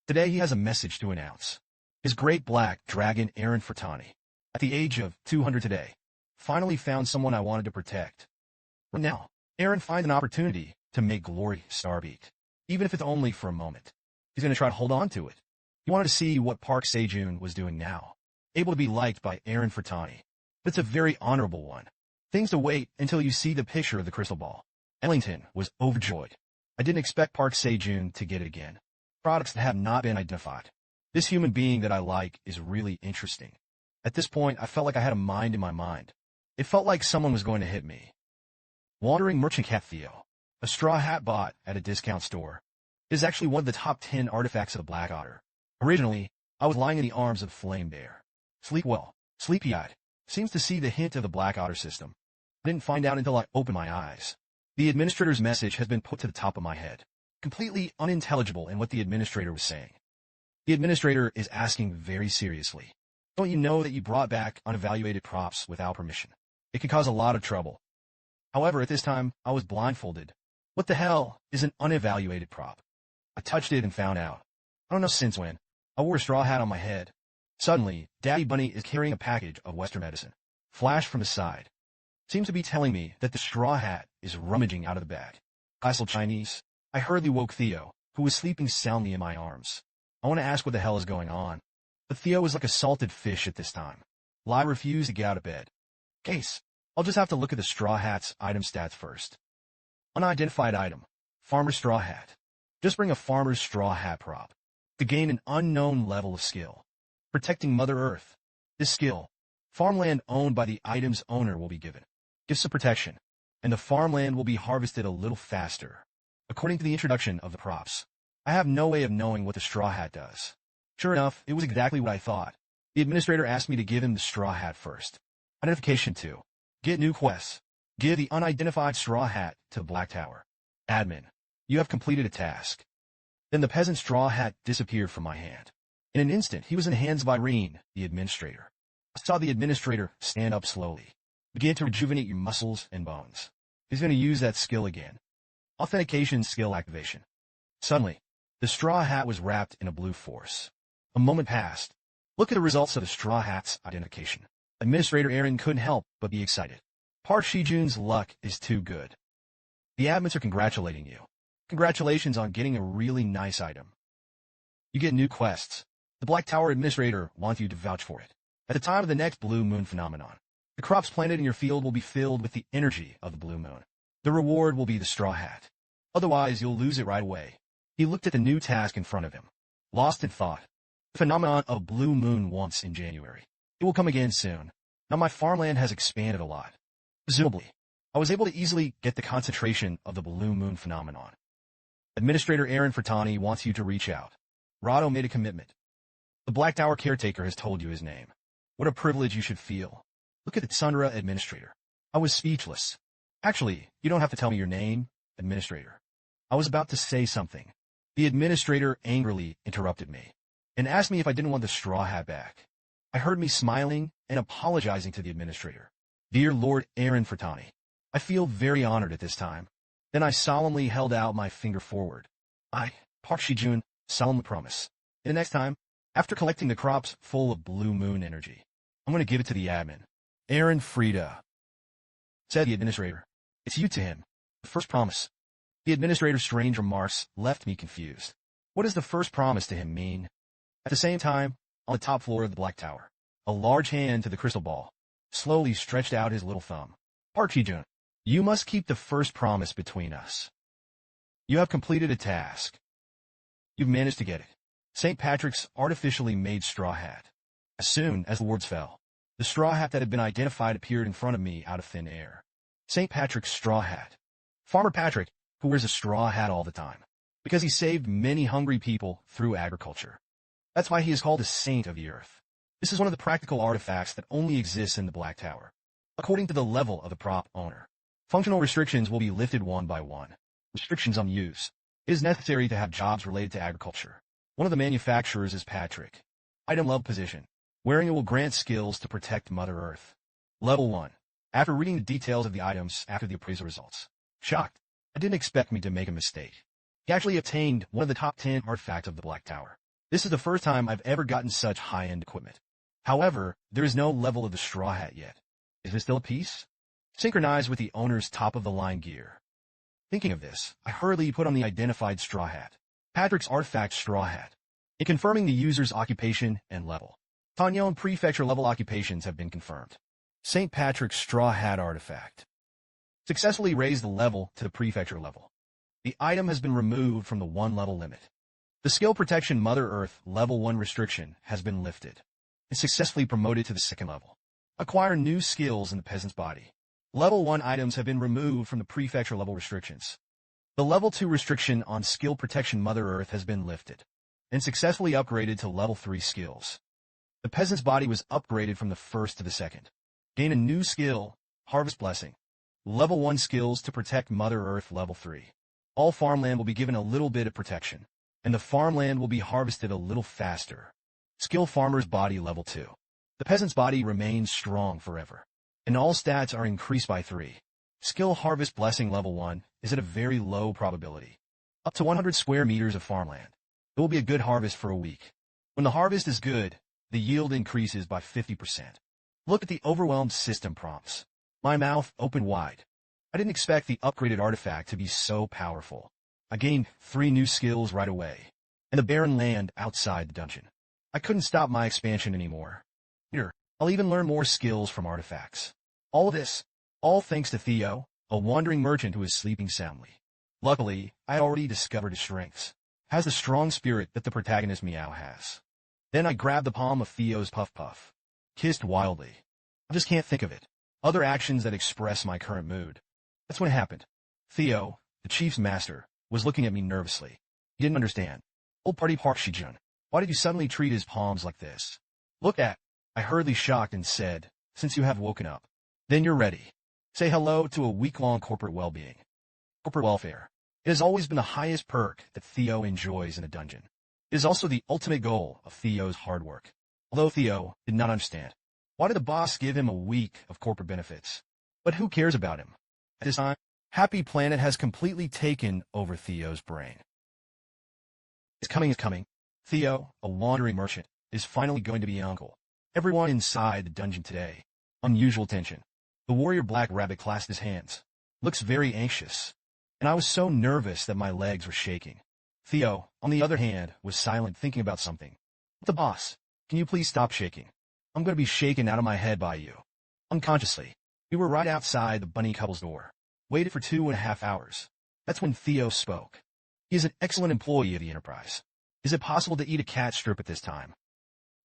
Today he has a message to announce. His great black dragon Eren Furtani, at the age of 200 today, finally found someone I wanted to protect. Right now, Eren finds an opportunity to make glory starbeat, even if it's only for a moment. He's going to try to hold on to it. He wanted to see what Park Sejun was doing now, able to be liked by Eren Furtani. But it's a very honorable one. Things to wait until you see the picture of the crystal ball. Ellington was overjoyed. I didn't expect Park Sejun to get it again. Products that have not been identified. This human being that I like is really interesting. At this point, I felt like I had a mind in my mind. It felt like someone was going to hit me. Wandering Merchant Cat Theo, a straw hat bought at a discount store, is actually one of the top 10 artifacts of the Black Otter. Originally, I was lying in the arms of Flame Bear. Sleep well, sleepy-eyed. Seems to see the hint of the Black Otter system. I didn't find out until I opened my eyes. The administrator's message has been put to the top of my head. Completely unintelligible in what the administrator was saying. The administrator is asking very seriously. Don't you know that you brought back unevaluated props without permission? It could cause a lot of trouble. However, at this time, I was blindfolded. What the hell is an unevaluated prop? I touched it and found out. I don't know since when. I wore a straw hat on my head. Suddenly, Daddy Bunny is carrying a package of Western medicine. Flash from his side. Seems to be telling me that the straw hat is rummaging out of the bag. Classical Chinese. I hurriedly woke Theo, who was sleeping soundly in my arms. I want to ask what the hell is going on. But Theo was like a salted fish at this time. Lai refused to get out of bed. Case. I'll just have to look at the straw hat's item stats first. Unidentified item. Farmer's straw hat. Just bring a farmer's straw hat prop. To gain an unknown level of skill. Protecting Mother Earth. This skill. Farmland owned by the item's owner will be given. Gifts of protection. And the farmland will be harvested a little faster. According to the introduction of the props. I have no way of knowing what the straw hat does. Sure enough, it was exactly what I thought. The administrator asked me to give him the straw hat first. Identification 2. Get new quests. Give the unidentified straw hat to the Black Tower. Admin. You have completed a task. Then the peasant straw hat disappeared from my hand. In an instant, he was in the hands of Irene, the administrator. I saw the administrator stand up slowly. Begin to rejuvenate your muscles and bones. He's going to use that skill again. Authentication skill activation. Suddenly, the straw hat was wrapped in a blue force. A moment passed. Look at the results of the straw hat's identification. Administrator Eren couldn't help but be excited. Park Sejun's luck is too good. The admins are congratulating you. Congratulations on getting a really nice item. You get new quests. The Black Tower administrator wants you to vouch for it. At the time of the next blue moon phenomenon, the crops planted in your field will be filled with the energy of the blue moon. The reward will be the straw hat. Otherwise, you'll lose it right away. He looked at the new task in front of him. Lost in thought. The phenomenon of blue moon once in January. It will come again soon. Now my farmland has expanded a lot. Presumably, I was able to easily get the concentration of the blue moon phenomenon. Administrator Eren Furtani wants you to reach out. Rado made a commitment. The Black Tower caretaker has told you his name. What a privilege you should feel. Look at the Sundra administrator. I was speechless. Actually, you don't have to tell me your name, administrator. I was about to say something. The administrator angrily interrupted me and asked me if I didn't want the straw hat back. I heard me smiling and apologizing to the administrator. Dear Lord Eren Furtani, I feel very honored at this time. Then I solemnly held out my finger forward. I, Park Sejun, solemnly promise. And the next time, after collecting the crops full of blue moon energy, I'm going to give it to the admin. Eren Frida, said the administrator. It's you to him. The first promise. The administrator's strange remarks left me confused. What does the first promise to him mean? At the same time, on the top floor of the Black Tower, a large hand to the crystal ball. slowly stretched out his little thumb. Sejun, you must keep the first promise between us. You have completed a task. You've managed to get it. St. Patrick's artificially made straw hat. As soon as the words fell, the straw hat that had been identified appeared in front of me out of thin air. St. Patrick's straw hat. Farmer Patrick, who wears a straw hat all the time, because he saved many hungry people through agriculture. That's why he is called a saint of the earth. This is one of the practical artifacts that only exists in the Black Tower. According to the level of the prop owner, functional restrictions will be lifted one by one. Restrictions on use. It is necessary to have jobs related to agriculture. One of the manufacturers is Patrick. Item level position. Wearing it will grant skills to protect Mother Earth. Level 1. After reading the details of the items after the appraisal results. Shocked. I didn't expect me to make a mistake. He actually obtained one of the top 10 artifacts of the Black Tower. This is the first time I've ever gotten such high-end equipment. However, there is no level of the straw hat yet. Is this still a piece? Synchronized with the owner's top-of-the-line gear. Thinking of this, I hurriedly put on the identified straw hat. Patrick's artifact straw hat. In confirming the user's occupation and level. Tanyon prefecture level occupations have been confirmed. St. Patrick's straw hat artifact. Successfully raised the level to the prefecture level. The item has been removed from the 1-level limit. The skill protection Mother Earth level 1 restriction has been lifted. And successfully promoted to the 2nd level. Acquire new skills in the peasant's body. Level 1 items have been removed from the prefecture level restrictions. The level 2 restriction on skill protection Mother Earth has been lifted. And successfully upgraded to level 3 skills. The peasant's body was upgraded from the 1st to the 2nd. Gain a new skill, Harvest Blessing. Level 1 skills to protect Mother Earth level 3. All farmland will be given a little bit of protection. And the farmland will be harvested a little faster. Skill Farmer's Body level 2. The peasant's body remains strong forever. And all stats are increased by 3. Skill Harvest Blessing level 1 is at a very low probability. Up to 100 square meters of farmland. It will be a good harvest for a week. When the harvest is good, the yield increases by 50%. Look at the overwhelmed system prompts. My mouth opened wide. I didn't expect the upgraded artifact to be so powerful. I gained 3 new skills right away. And the barren land outside the dungeon. I couldn't stop my expansion anymore. Here, I'll even learn more skills from artifacts. All of this, all thanks to Theo, a wandering merchant who is sleeping soundly. Luckily, I had already discovered his strengths. Has the strong spirit that the protagonist Meow has. Then I grabbed the palm of Theo's Puff Puff. Kissed wildly. I just can't think of it. Other actions that express my current mood. That's when it happened. Theo, the chief's master, was looking at me nervously. He didn't understand. Old party park Sejun. Why did you suddenly treat his palms like this? Look at. I hurriedly shocked and said, since you have woken up. Then you're ready. Say hello to a week-long corporate well-being. Corporate welfare. It has always been the highest perk that Theo enjoys in a dungeon. It is also the ultimate goal of Theo's hard work. Although Theo did not understand. Why did the boss give him a week of corporate benefits? But who cares about him? At this time, Happy Planet has completely taken over Theo's brain. It's coming. Theo, a wandering merchant, is finally going to be uncle. Everyone inside the dungeon today. Unusual tension. The warrior Black Rabbit clasped his hands. Looks very anxious. And I was so nervous that my legs were shaking. Theo, on the other hand, was silent thinking about something. The boss, can you please stop shaking? I'm going to be shaken out of my head by you. Unconsciously, we were right outside the bunny couple's door. Waited for 2.5 hours. That's when Theo spoke. He is an excellent employee of the Enterprise. Is it possible to eat a cat strip at this time?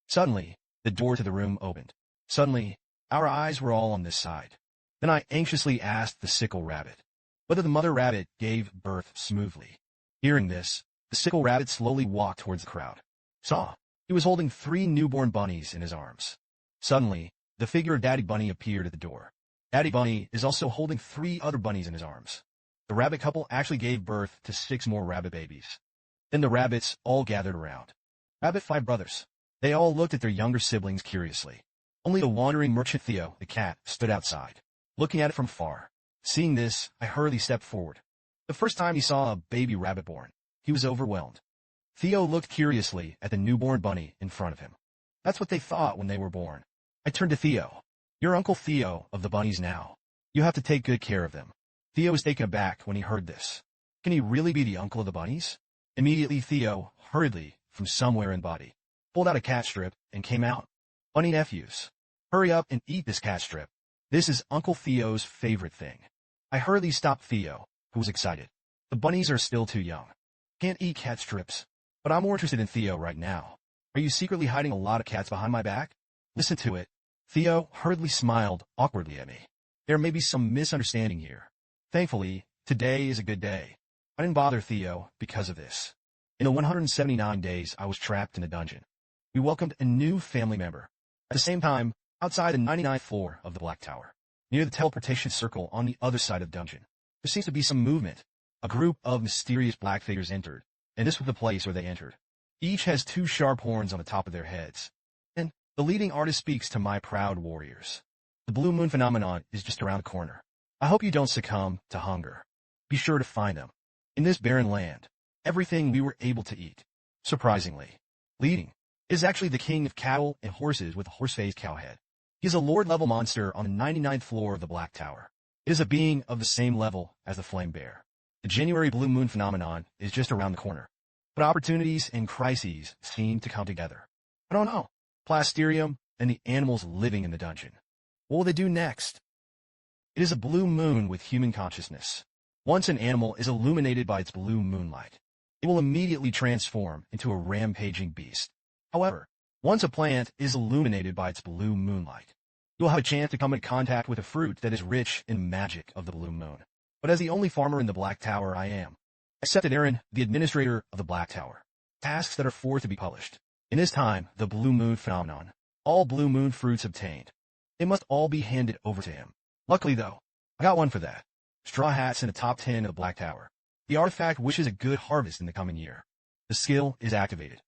Suddenly, the door to the room opened. Suddenly, our eyes were all on this side. Then I anxiously asked the sickle rabbit whether the mother rabbit gave birth smoothly. Hearing this, the sickle rabbit slowly walked towards the crowd. Saw. He was holding 3 newborn bunnies in his arms. Suddenly, the figure of Daddy Bunny appeared at the door. Daddy Bunny is also holding 3 other bunnies in his arms. The rabbit couple actually gave birth to 6 more rabbit babies. Then the rabbits all gathered around. Rabbit 5 brothers. They all looked at their younger siblings curiously. Only the wandering merchant Theo, the cat, stood outside, looking at it from far. Seeing this, I hurriedly stepped forward. The first time he saw a baby rabbit born, he was overwhelmed. Theo looked curiously at the newborn bunny in front of him. That's what they thought when they were born. I turned to Theo. You're Uncle Theo of the bunnies now. You have to take good care of them. Theo was taken aback when he heard this. Can he really be the uncle of the bunnies? Immediately Theo, hurriedly, from somewhere in body, pulled out a cat strip and came out. Bunny nephews. Hurry up and eat this cat strip. This is Uncle Theo's favorite thing. I hurriedly stopped Theo, who was excited. The bunnies are still too young. Can't eat cat strips. But I'm more interested in Theo right now. Are you secretly hiding a lot of cats behind my back? Listen to it. Theo hurriedly smiled awkwardly at me. There may be some misunderstanding here. Thankfully, today is a good day. I didn't bother Theo because of this. In the 179 days I was trapped in the dungeon, we welcomed a new family member. At the same time, outside the 99th floor of the Black Tower, near the teleportation circle on the other side of the dungeon, there seems to be some movement. A group of mysterious black figures entered, and this was the place where they entered. Each has two sharp horns on the top of their heads. And the leading artist speaks to my proud warriors. The blue moon phenomenon is just around the corner. I hope you don't succumb to hunger. Be sure to find them. In this barren land, everything we were able to eat. Surprisingly, leading is actually the king of cattle and horses with a horse-faced cow head. He is a lord-level monster on the 99th floor of the Black Tower. It is a being of the same level as the flame bear. The January blue moon phenomenon is just around the corner. But opportunities and crises seem to come together. I don't know. Plasterium and the animals living in the dungeon. What will they do next? It is a blue moon with human consciousness. Once an animal is illuminated by its blue moonlight, it will immediately transform into a rampaging beast. However, once a plant is illuminated by its blue moonlight, you will have a chance to come in contact with a fruit that is rich in magic of the blue moon. But as the only farmer in the Black Tower I am, accepted Aaron, the administrator of the Black Tower, tasks that are for to be published. In this time, the blue moon phenomenon, all blue moon fruits obtained, they must all be handed over to him. Luckily though, I got one for that. Straw hats in the top 10 of the Black Tower. The artifact wishes a good harvest in the coming year. The skill is activated.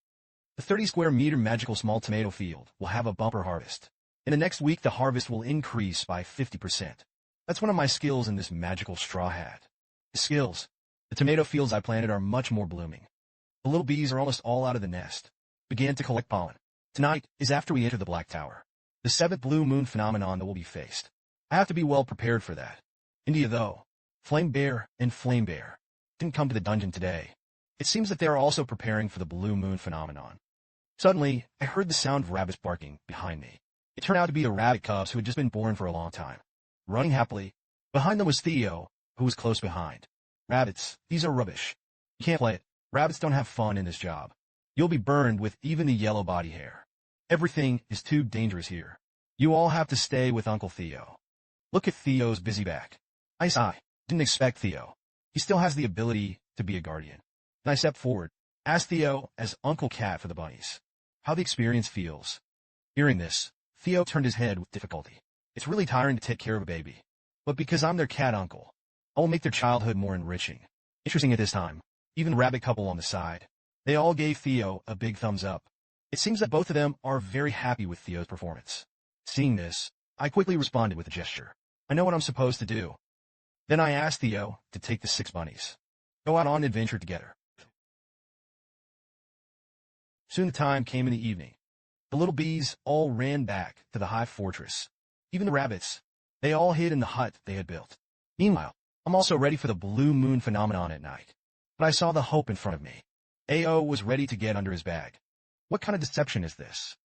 The 30 square meter magical small tomato field will have a bumper harvest. In the next week, the harvest will increase by 50%. That's one of my skills in this magical straw hat. The skills. The tomato fields I planted are much more blooming. The little bees are almost all out of the nest. Began to collect pollen. Tonight is after we enter the Black Tower. The 7th blue moon phenomenon that will be faced. I have to be well prepared for that. India though, Flame Bear and Flame Bear didn't come to the dungeon today. It seems that they are also preparing for the blue moon phenomenon. Suddenly, I heard the sound of rabbits barking behind me. It turned out to be the rabbit cubs who had just been born for a long time. Running happily, behind them was Theo, who was close behind. Rabbits, these are rubbish. You can't play it. Rabbits don't have fun in this job. You'll be burned with even the yellow body hair. Everything is too dangerous here. You all have to stay with Uncle Theo. Look at Theo's busy back. I didn't expect Theo. He still has the ability to be a guardian. Then I stepped forward, asked Theo as Uncle Cat for the bunnies, how the experience feels. Hearing this, Theo turned his head with difficulty. It's really tiring to take care of a baby. But because I'm their cat uncle, I will make their childhood more enriching. Interesting at this time, even the rabbit couple on the side, they all gave Theo a big thumbs up. It seems that both of them are very happy with Theo's performance. Seeing this, I quickly responded with a gesture. I know what I'm supposed to do. Then I asked Theo to take the 6 bunnies. Go out on an adventure together. Soon the time came in the evening. The little bees all ran back to the high fortress. Even the rabbits, they all hid in the hut they had built. Meanwhile, I'm also ready for the blue moon phenomenon at night. But I saw the hope in front of me. AO was ready to get under his bag. What kind of deception is this?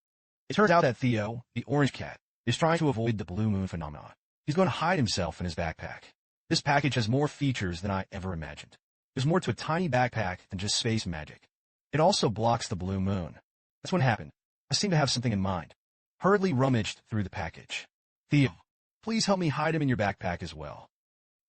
It turns out that Theo, the orange cat, is trying to avoid the blue moon phenomenon. He's going to hide himself in his backpack. This package has more features than I ever imagined. There's more to a tiny backpack than just space magic. It also blocks the blue moon. That's what happened. I seem to have something in mind. Hurriedly rummaged through the package. Theo, please help me hide him in your backpack as well.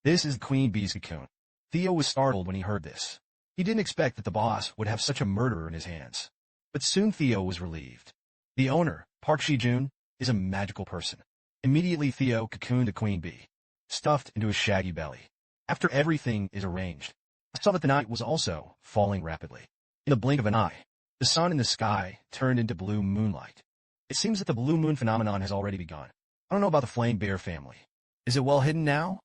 This is the queen bee's cocoon. Theo was startled when he heard this. He didn't expect that the boss would have such a murderer in his hands. But soon Theo was relieved. The owner, Park Sejun, is a magical person. Immediately Theo cocooned the queen bee, stuffed into his shaggy belly. After everything is arranged, I saw that the night was also falling rapidly. In the blink of an eye, the sun in the sky turned into blue moonlight. It seems that the blue moon phenomenon has already begun. I don't know about the flame bear family. Is it well hidden now?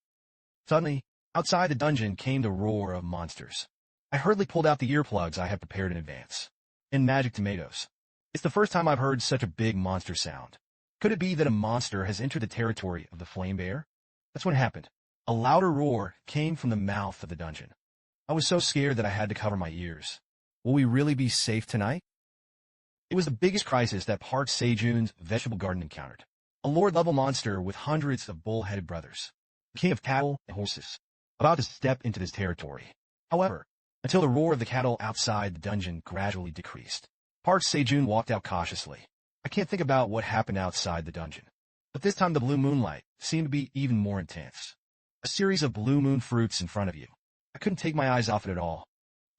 Suddenly, outside the dungeon came the roar of monsters. I hurriedly pulled out the earplugs I had prepared in advance. And magic tomatoes. It's the first time I've heard such a big monster sound. Could it be that a monster has entered the territory of the flame bear? That's what happened. A louder roar came from the mouth of the dungeon. I was so scared that I had to cover my ears. Will we really be safe tonight? It was the biggest crisis that Park Sejun's vegetable garden encountered. A lord-level monster with hundreds of bull-headed brothers. The king of cattle and horses. About to step into this territory. However, until the roar of the cattle outside the dungeon gradually decreased. Park Sejun walked out cautiously. I can't think about what happened outside the dungeon. But this time the blue moonlight seemed to be even more intense. A series of blue moon fruits in front of you. I couldn't take my eyes off it at all.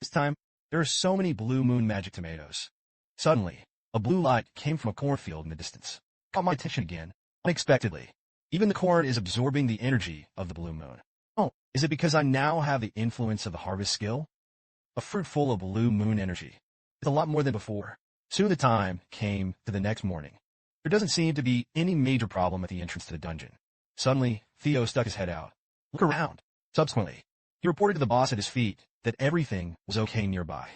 This time, there are so many blue moon magic tomatoes. Suddenly, a blue light came from a cornfield in the distance. Caught my attention again, unexpectedly. Even the corn is absorbing the energy of the blue moon. Oh, is it because I now have the influence of the harvest skill? A fruit full of blue moon energy. It's a lot more than before. Soon the time came to the next morning. There doesn't seem to be any major problem at the entrance to the dungeon. Suddenly, Theo stuck his head out. Look around. Subsequently, he reported to the boss at his feet that everything was okay nearby.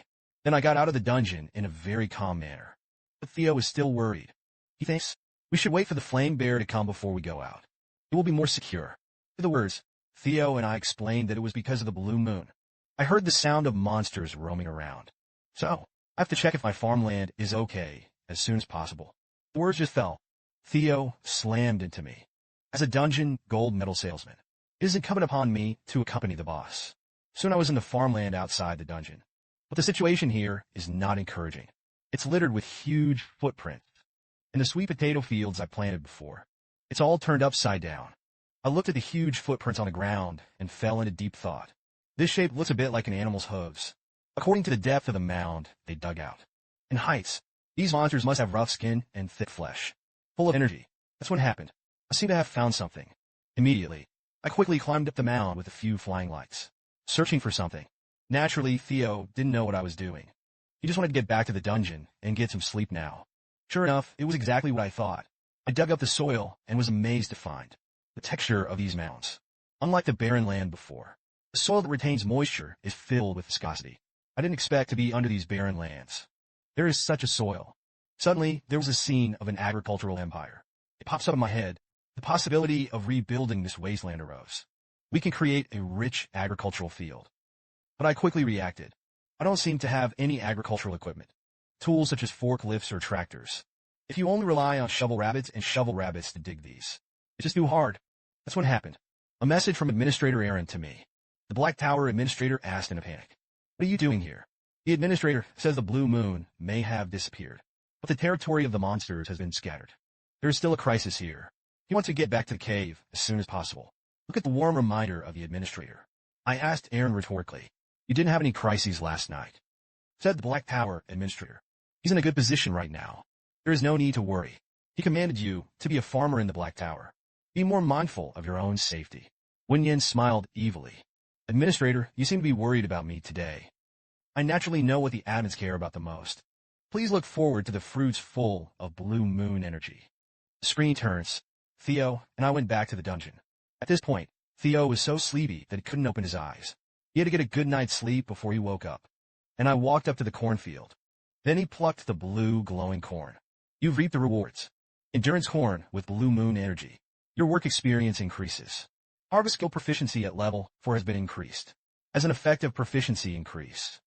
Then I got out of the dungeon in a very calm manner. But Theo is still worried. He thinks we should wait for the flame bear to come before we go out. It will be more secure. In other words, Theo and I explained that it was because of the blue moon. I heard the sound of monsters roaming around. So, I have to check if my farmland is okay as soon as possible. The words just fell. Theo slammed into me. As a dungeon gold medal salesman, it is incumbent upon me to accompany the boss. Soon I was in the farmland outside the dungeon. But the situation here is not encouraging. It's littered with huge footprints. In the sweet potato fields I planted before, it's all turned upside down. I looked at the huge footprints on the ground and fell into deep thought. This shape looks a bit like an animal's hooves. According to the depth of the mound they dug out. In heights, these monsters must have rough skin and thick flesh. Full of energy. That's what happened. I seem to have found something. Immediately, I quickly climbed up the mound with a few flying lights, searching for something. Naturally, Theo didn't know what I was doing. He just wanted to get back to the dungeon and get some sleep now. Sure enough, it was exactly what I thought. I dug up the soil and was amazed to find the texture of these mounds. Unlike the barren land before, the soil that retains moisture is filled with viscosity. I didn't expect to be under these barren lands. There is such a soil. Suddenly, there was a scene of an agricultural empire. It pops up in my head. The possibility of rebuilding this wasteland arose. We can create a rich agricultural field. But I quickly reacted. I don't seem to have any agricultural equipment. Tools such as forklifts or tractors. If you only rely on shovel rabbits to dig these, it's just too hard. That's what happened. A message from Administrator Aaron to me. The Black Tower administrator asked in a panic. What are you doing here? The administrator says the blue moon may have disappeared, but the territory of the monsters has been scattered. There is still a crisis here. He wants to get back to the cave as soon as possible. Look at the warm reminder of the administrator. I asked Aaron rhetorically. You didn't have any crises last night, said the Black Tower administrator. He's in a good position right now. There is no need to worry. He commanded you to be a farmer in the Black Tower. Be more mindful of your own safety. Wen Yen smiled evilly. Administrator, you seem to be worried about me today. I naturally know what the admins care about the most. Please look forward to the fruits full of blue moon energy. The screen turns. Theo and I went back to the dungeon. At this point, Theo was so sleepy that he couldn't open his eyes. He had to get a good night's sleep before he woke up. And I walked up to the cornfield. Then he plucked the blue glowing corn. You've reaped the rewards. Endurance corn with blue moon energy. Your work experience increases. Harvest skill proficiency at level 4 has been increased. As an effective proficiency increase.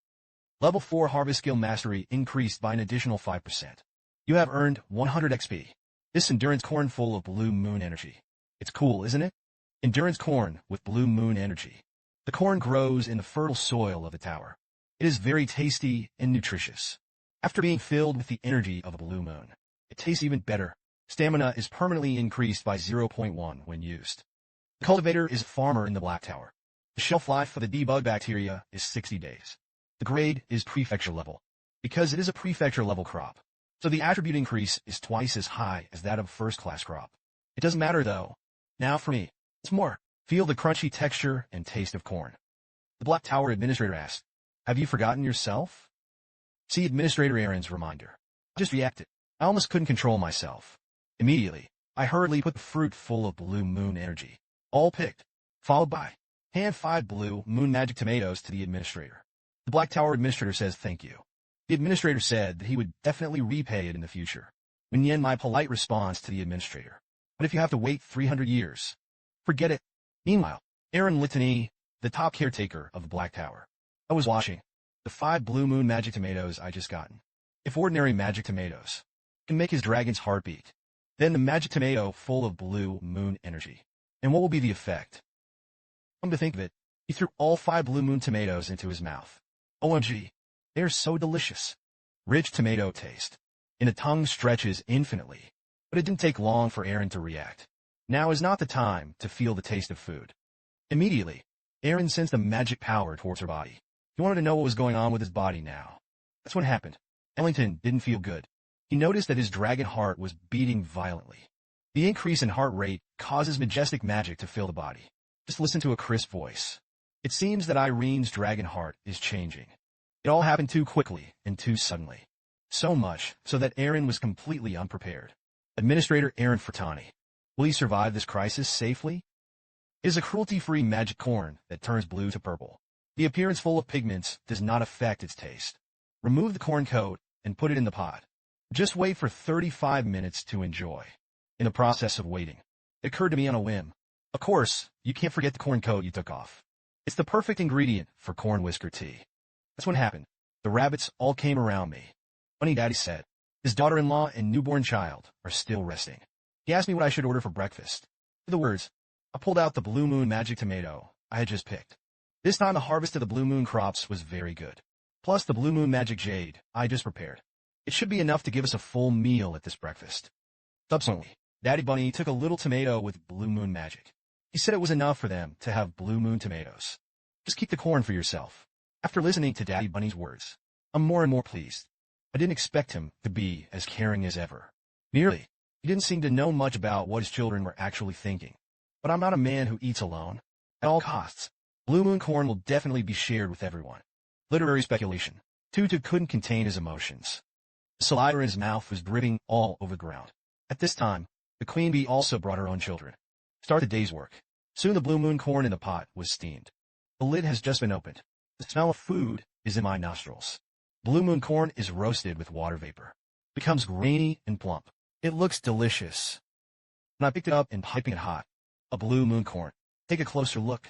Level 4 harvest skill mastery increased by an additional 5%. You have earned 100 XP. This endurance corn full of blue moon energy. It's cool, isn't it? Endurance corn with blue moon energy. The corn grows in the fertile soil of the tower. It is very tasty and nutritious. After being filled with the energy of a blue moon, it tastes even better. Stamina is permanently increased by 0.1 when used. The cultivator is a farmer in the Black Tower. The shelf life for the debug bacteria is 60 days. The grade is prefecture level, because it is a prefecture level crop. So the attribute increase is twice as high as that of a first-class crop. It doesn't matter though. Now for me, it's more. Feel the crunchy texture and taste of corn. The Black Tower administrator asked, have you forgotten yourself? See Administrator Aaron's reminder. I just reacted. I almost couldn't control myself. Immediately, I hurriedly put the fruit full of blue moon energy, all picked, followed by hand 5 blue moon magic tomatoes to the administrator. The Black Tower administrator says thank you. The administrator said that he would definitely repay it in the future. Wen Yen, my polite response to the administrator. But if you have to wait 300 years, forget it. Meanwhile, Aaron Litany, the top caretaker of the Black Tower. I was watching the 5 blue moon magic tomatoes I just gotten. If ordinary magic tomatoes can make his dragon's heart beat, Then the magic tomato full of blue moon energy. And what will be the effect? Come to think of it, he threw all 5 blue moon tomatoes into his mouth. OMG, they are so delicious. Rich tomato taste. And the tongue stretches infinitely. But it didn't take long for Aaron to react. Now is not the time to feel the taste of food. Immediately, Aaron sensed a magic power towards her body. He wanted to know what was going on with his body now. That's what happened. Ellington didn't feel good. He noticed that his dragon heart was beating violently. The increase in heart rate causes majestic magic to fill the body. Just listen to a crisp voice. It seems that Irene's dragon heart is changing. It all happened too quickly and too suddenly. So much so that Aaron was completely unprepared. Administrator Aaron Furtani. Will he survive this crisis safely? It is a cruelty-free magic corn that turns blue to purple. The appearance full of pigments does not affect its taste. Remove the corn coat and put it in the pot. Just wait for 35 minutes to enjoy. In the process of waiting, it occurred to me on a whim. Of course, you can't forget the corn coat you took off. It's the perfect ingredient for corn whisker tea. That's what happened. The rabbits all came around me. Bunny Daddy said. His daughter-in-law and newborn child are still resting. He asked me what I should order for breakfast. In the words, I pulled out the Blue Moon magic tomato I had just picked. This time the harvest of the Blue Moon crops was very good. Plus the Blue Moon magic jade I just prepared. It should be enough to give us a full meal at this breakfast. Subsequently, Daddy Bunny took a little tomato with Blue Moon magic. He said it was enough for them to have Blue Moon tomatoes. Just keep the corn for yourself. After listening to Daddy Bunny's words, I'm more and more pleased. I didn't expect him to be as caring as ever. Nearly, he didn't seem to know much about what his children were actually thinking. But I'm not a man who eats alone. At all costs, Blue Moon corn will definitely be shared with everyone. Literary speculation. Tutu couldn't contain his emotions. The saliva in his mouth was dripping all over the ground. At this time, the queen bee also brought her own children. Start the day's work. Soon the Blue Moon corn in the pot was steamed. The lid has just been opened. The smell of food is in my nostrils. Blue Moon corn is roasted with water vapor. Becomes grainy and plump. It looks delicious. When I picked it up and piping it hot, a Blue Moon corn. Take a closer look.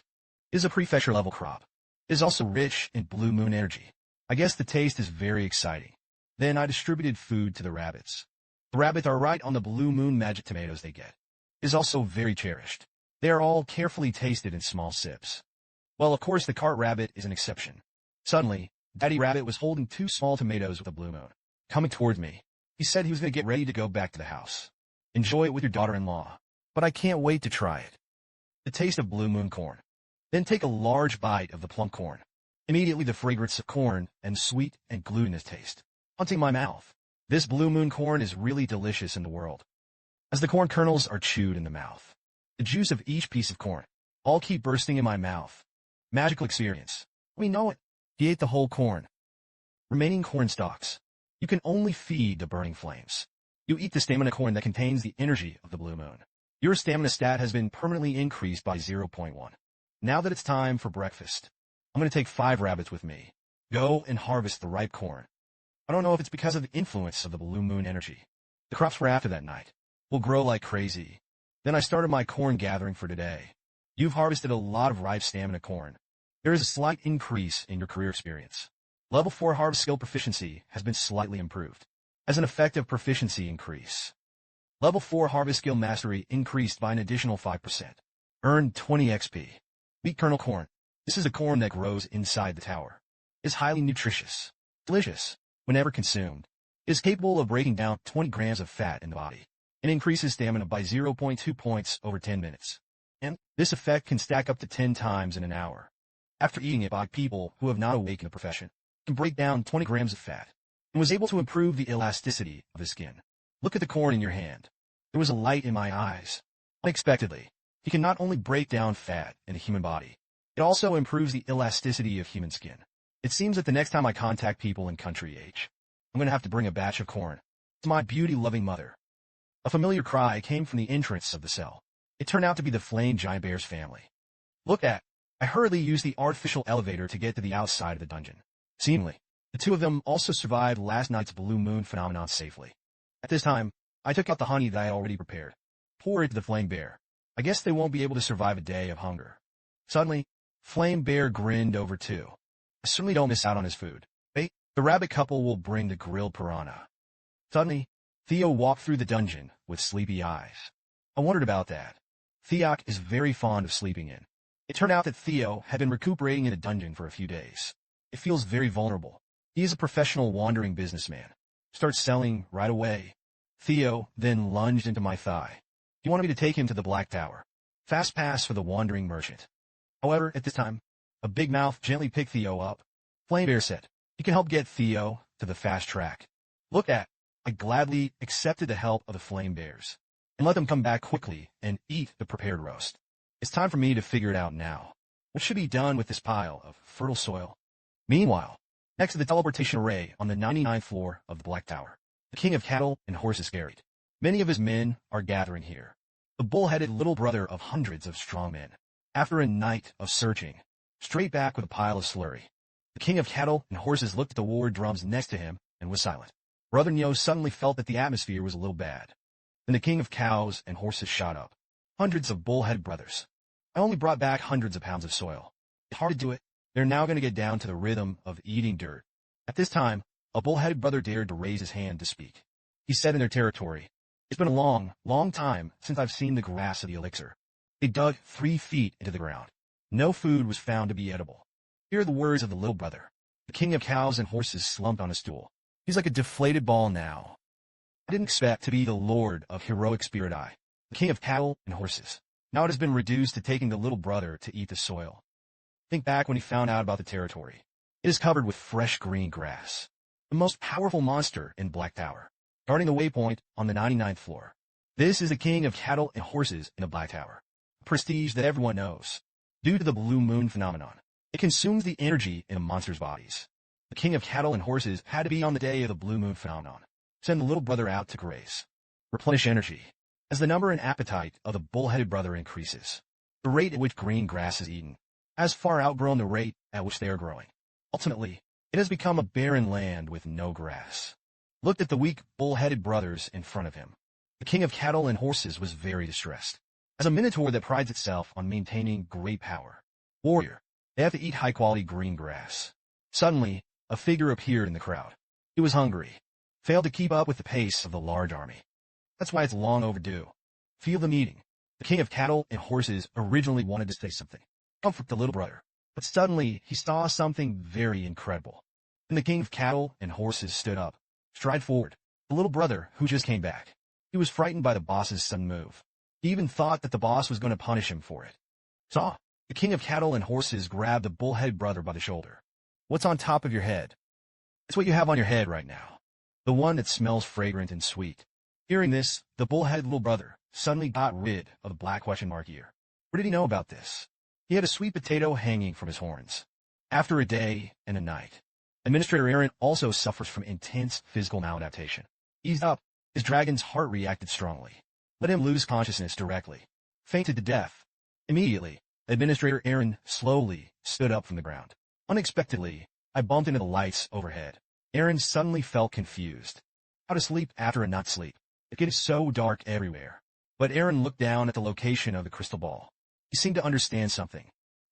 It is a prefecture level crop. It is also rich in Blue Moon energy. I guess the taste is very exciting. Then I distributed food to the rabbits. The rabbits are right on the Blue Moon magic tomatoes they get. It is also very cherished. They are all carefully tasted in small sips. Well, of course the cart rabbit is an exception. Suddenly, Daddy Rabbit was holding 2 small tomatoes with a blue moon. Coming towards me, he said he was going to get ready to go back to the house. Enjoy it with your daughter-in-law. But I can't wait to try it. The taste of Blue Moon corn. Then take a large bite of the plump corn. Immediately the fragrance of corn and sweet and glutinous taste haunting my mouth. This Blue Moon corn is really delicious in the world. As the corn kernels are chewed in the mouth, the juice of each piece of corn all keep bursting in my mouth. Magical experience. We know it. He ate the whole corn. Remaining corn stalks. You can only feed the burning flames. You eat the stamina corn that contains the energy of the Blue Moon. Your stamina stat has been permanently increased by 0.1. Now that it's time for breakfast, I'm going to take 5 rabbits with me. Go and harvest the ripe corn. I don't know if it's because of the influence of the Blue Moon energy. The crops were after that night will grow like crazy. Then I started my corn gathering for today. You've harvested a lot of ripe stamina corn. There is a slight increase in your career experience. Level 4 harvest skill proficiency has been slightly improved. As an effect of proficiency increase, Level 4 harvest skill mastery increased by an additional 5%. Earned 20 XP. Wheat kernel corn. This is a corn that grows inside the tower. It is highly nutritious. Delicious. Whenever consumed. It is capable of breaking down 20 grams of fat in the body. And increases stamina by 0.2 points over 10 minutes. And this effect can stack up to 10 times in an hour. After eating it by people who have not awakened the profession, it can break down 20 grams of fat. And was able to improve the elasticity of his skin. Look at the corn in your hand. There was a light in my eyes. Unexpectedly, he can not only break down fat in the human body, it also improves the elasticity of human skin. It seems that the next time I contact people in country age, I'm going to have to bring a batch of corn to my beauty-loving mother. A familiar cry came from the entrance of the cell. It turned out to be the flame giant bear's family. Look at. I hurriedly used the artificial elevator to get to the outside of the dungeon. Seemingly, the 2 of them also survived last night's Blue Moon phenomenon safely. At this time, I took out the honey that I had already prepared. Pour it to the flame bear. I guess they won't be able to survive a day of hunger. Suddenly, Flame Bear grinned over too. I certainly don't miss out on his food. Wait, the rabbit couple will bring the grilled piranha. Suddenly, Theo walked through the dungeon with sleepy eyes. I wondered about that. Theok is very fond of sleeping in. It turned out that Theo had been recuperating in a dungeon for a few days. It feels very vulnerable. He is a professional wandering businessman. Starts selling right away. Theo then lunged into my thigh. He wanted me to take him to the Black Tower. Fast pass for the wandering merchant. However, at this time, a big mouth gently picked Theo up. Flame Bear said, "You can help get Theo to the fast track." Look at, I gladly accepted the help of the Flame Bears and let them come back quickly and eat the prepared roast. It's time for me to figure it out now. What should be done with this pile of fertile soil? Meanwhile, next to the teleportation array on the 99th floor of the Black Tower, the king of cattle and horses carried. Many of his men are gathering here. The bull-headed little brother of hundreds of strong men. After a night of searching, straight back with a pile of slurry. The king of cattle and horses looked at the war drums next to him and was silent. Brother Nyo suddenly felt that the atmosphere was a little bad. Then the king of cows and horses shot up. Hundreds of bull-headed brothers. I only brought back hundreds of pounds of soil. It's hard to do it. They're now going to get down to the rhythm of eating dirt. At this time, a bull-headed brother dared to raise his hand to speak. He said in their territory, "It's been a long, long time since I've seen the grass of the elixir." They dug 3 feet into the ground. No food was found to be edible. Here are the words of the little brother. The king of cows and horses slumped on a stool. He's like a deflated ball now. I didn't expect to be the lord of heroic spirit the king of cattle and horses. Now it has been reduced to taking the little brother to eat the soil. Think back when he found out about the territory. It is covered with fresh green grass. The most powerful monster in Black Tower. Guarding the waypoint on the 99th floor. This is the king of cattle and horses in the Black Tower. Prestige that everyone knows. Due to the blue moon phenomenon, it consumes the energy in a monster's bodies. The king of cattle and horses had to be on the day of the blue moon phenomenon. Send the little brother out to graze. Replenish energy. As the number and appetite of the bull-headed brother increases, the rate at which green grass is eaten has far outgrown the rate at which they are growing. Ultimately, it has become a barren land with no grass. Looked at the weak bull-headed brothers in front of him. The king of cattle and horses was very distressed. As a minotaur that prides itself on maintaining great power, warrior, they have to eat high-quality green grass. Suddenly, a figure appeared in the crowd. He was hungry, failed to keep up with the pace of the large army. That's why it's long overdue. Feel the meeting. The king of cattle and horses originally wanted to say something, comfort the little brother, but suddenly he saw something very incredible. And the king of cattle and horses stood up, stride forward. The little brother who just came back. He was frightened by the boss's sudden move. He even thought that the boss was going to punish him for it. Saw. The king of cattle and horses grabbed the bull-headed brother by the shoulder. What's on top of your head? It's what you have on your head right now. The one that smells fragrant and sweet. Hearing this, the bull-headed little brother suddenly got rid of the black question mark ear. Where did he know about this? He had a sweet potato hanging from his horns. After a day and a night, Administrator Aaron also suffers from intense physical maladaptation. Eased up, his dragon's heart reacted strongly. Let him lose consciousness directly. Fainted to death. Immediately, Administrator Aaron slowly stood up from the ground. Unexpectedly, I bumped into the lights overhead. Aaron suddenly felt confused. How to sleep after a not sleep. It gets so dark everywhere. But Aaron looked down at the location of the crystal ball. He seemed to understand something.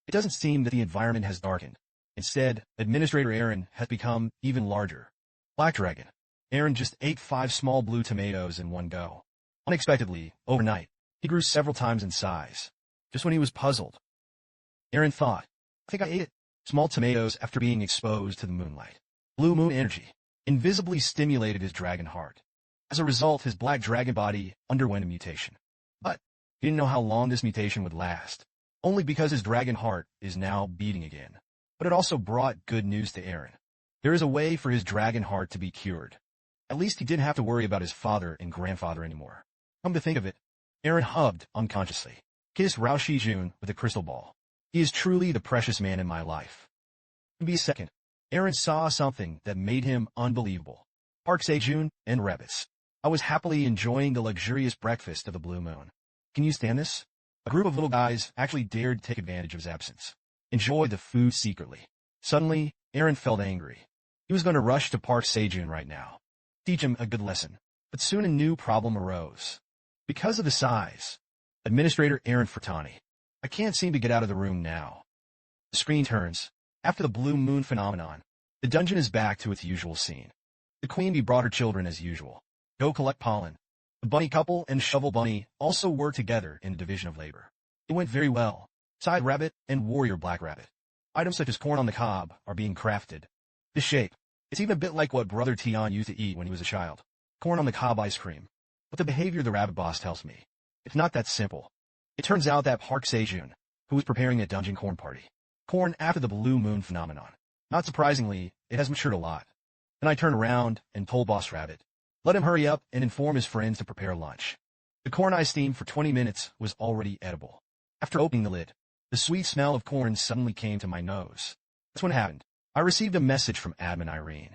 It doesn't seem that the environment has darkened. Instead, Administrator Aaron has become even larger. Black Dragon. Aaron just ate 5 small blue tomatoes in one go. Unexpectedly, overnight, he grew several times in size. Just when he was puzzled, Aaron thought, I think I ate it. Small tomatoes after being exposed to the moonlight. Blue moon energy invisibly stimulated his dragon heart. As a result, his black dragon body underwent a mutation. But he didn't know how long this mutation would last, only because his dragon heart is now beating again. But it also brought good news to Aaron. There is a way for his dragon heart to be cured. At least he didn't have to worry about his father and grandfather anymore. Come to think of it, Aaron hugged unconsciously, kissed Rao Sejun with a crystal ball. He is truly the precious man in my life. In a second, Aaron saw something that made him unbelievable. Park Sejun and rabbits. I was happily enjoying the luxurious breakfast of the blue moon. Can you stand this? A group of little guys actually dared to take advantage of his absence. Enjoy the food secretly. Suddenly, Aaron felt angry. He was going to rush to Park Sejun right now. Teach him a good lesson. But soon a new problem arose. Because of the size, Administrator Aaron Furtani. I can't seem to get out of the room now. The screen turns. After the blue moon phenomenon, the dungeon is back to its usual scene. The queen bee brought her children as usual. Go collect pollen. The bunny couple and shovel bunny also work together in a division of labor. It went very well. Side rabbit and warrior black rabbit. Items such as corn on the cob are being crafted. This shape, it's even a bit like what Brother Tion used to eat when he was a child. Corn on the cob ice cream. But the behavior of the rabbit boss tells me, it's not that simple. It turns out that Park Sejun, who was preparing a dungeon corn party. Corn after the blue moon phenomenon. Not surprisingly, it has matured a lot. Then I turned around and told Boss Rabbit, let him hurry up and inform his friends to prepare lunch. The corn I steamed for 20 minutes was already edible. After opening the lid, the sweet smell of corn suddenly came to my nose. That's when it happened. I received a message from Admin Irene.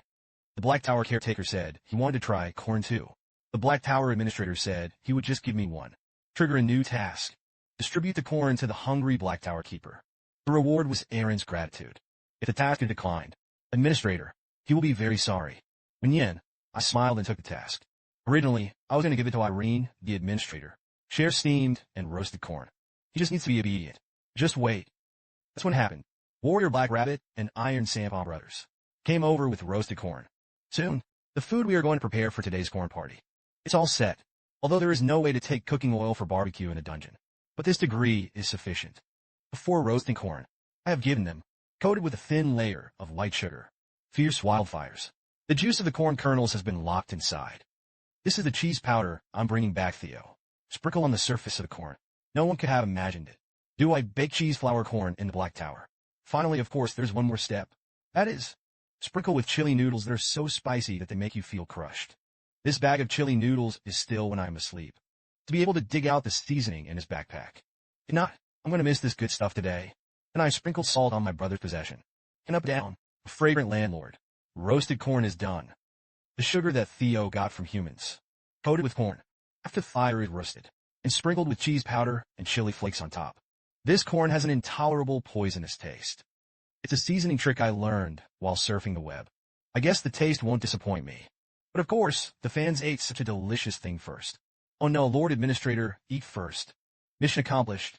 The Black Tower caretaker said he wanted to try corn too. The Black Tower administrator said he would just give me one. Trigger a new task. Distribute the corn to the hungry Black Tower keeper. The reward was Aaron's gratitude. If the task had declined, administrator, he will be very sorry. When yen, I smiled and took the task. Originally, I was going to give it to Irene, the administrator. Share steamed and roasted corn. He just needs to be obedient. Just wait. That's what happened. Warrior Black Rabbit and Iron Sampa brothers came over with roasted corn. Soon, the food we are going to prepare for today's corn party. It's all set, although there is no way to take cooking oil for barbecue in a dungeon. But this degree is sufficient. Before roasting corn, I have given them, coated with a thin layer of white sugar, fierce wildfires. The juice of the corn kernels has been locked inside. This is the cheese powder I'm bringing back, Theo. Sprinkle on the surface of the corn. No one could have imagined it. Do I bake cheese flour corn in the Black Tower? Finally, of course, there's one more step. That is, sprinkle with chili noodles that are so spicy that they make you feel crushed. This bag of chili noodles is still when I'm asleep. To be able to dig out the seasoning in his backpack. If not, I'm going to miss this good stuff today. And I sprinkled salt on my brother's possession. And up down, a fragrant landlord. Roasted corn is done. The sugar that Theo got from humans. Coated with corn. After the fire is roasted. And sprinkled with cheese powder and chili flakes on top. This corn has an intolerable poisonous taste. It's a seasoning trick I learned while surfing the web. I guess the taste won't disappoint me. But of course, the fans ate such a delicious thing first. Oh no, Lord Administrator, eat first. Mission accomplished.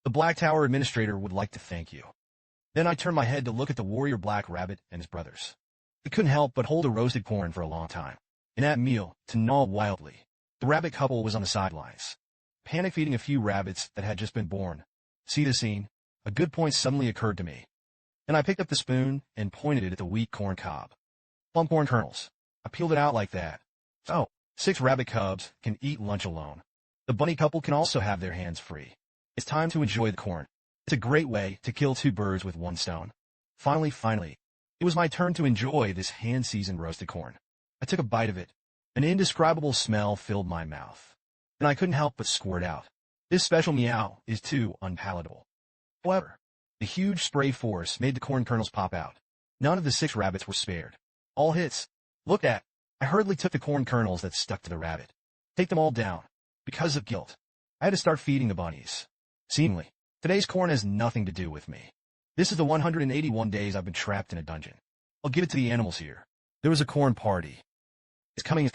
The Black Tower Administrator would like to thank you. Then I turned my head to look at the warrior Black Rabbit and his brothers. They couldn't help but hold the roasted corn for a long time. In that meal, to gnaw wildly. The rabbit couple was on the sidelines, panic feeding a few rabbits that had just been born. See the scene? A good point suddenly occurred to me. And I picked up the spoon and pointed it at the weak corn cob. Plum corn kernels. I peeled it out like that. So, 6 rabbit cubs can eat lunch alone. The bunny couple can also have their hands free. It's time to enjoy the corn. It's a great way to kill 2 birds with 1 stone. Finally, it was my turn to enjoy this hand-seasoned roasted corn. I took a bite of it. An indescribable smell filled my mouth. And I couldn't help but squirt out. This special meow is too unpalatable. However, the huge spray force made the corn kernels pop out. None of the 6 rabbits were spared. All hits. Looked at. I hurriedly took the corn kernels that stuck to the rabbit. Take them all down. Because of guilt. I had to start feeding the bunnies. Seemingly, today's corn has nothing to do with me. This is the 181 days I've been trapped in a dungeon. I'll give it to the animals here. There was a corn party. It's coming.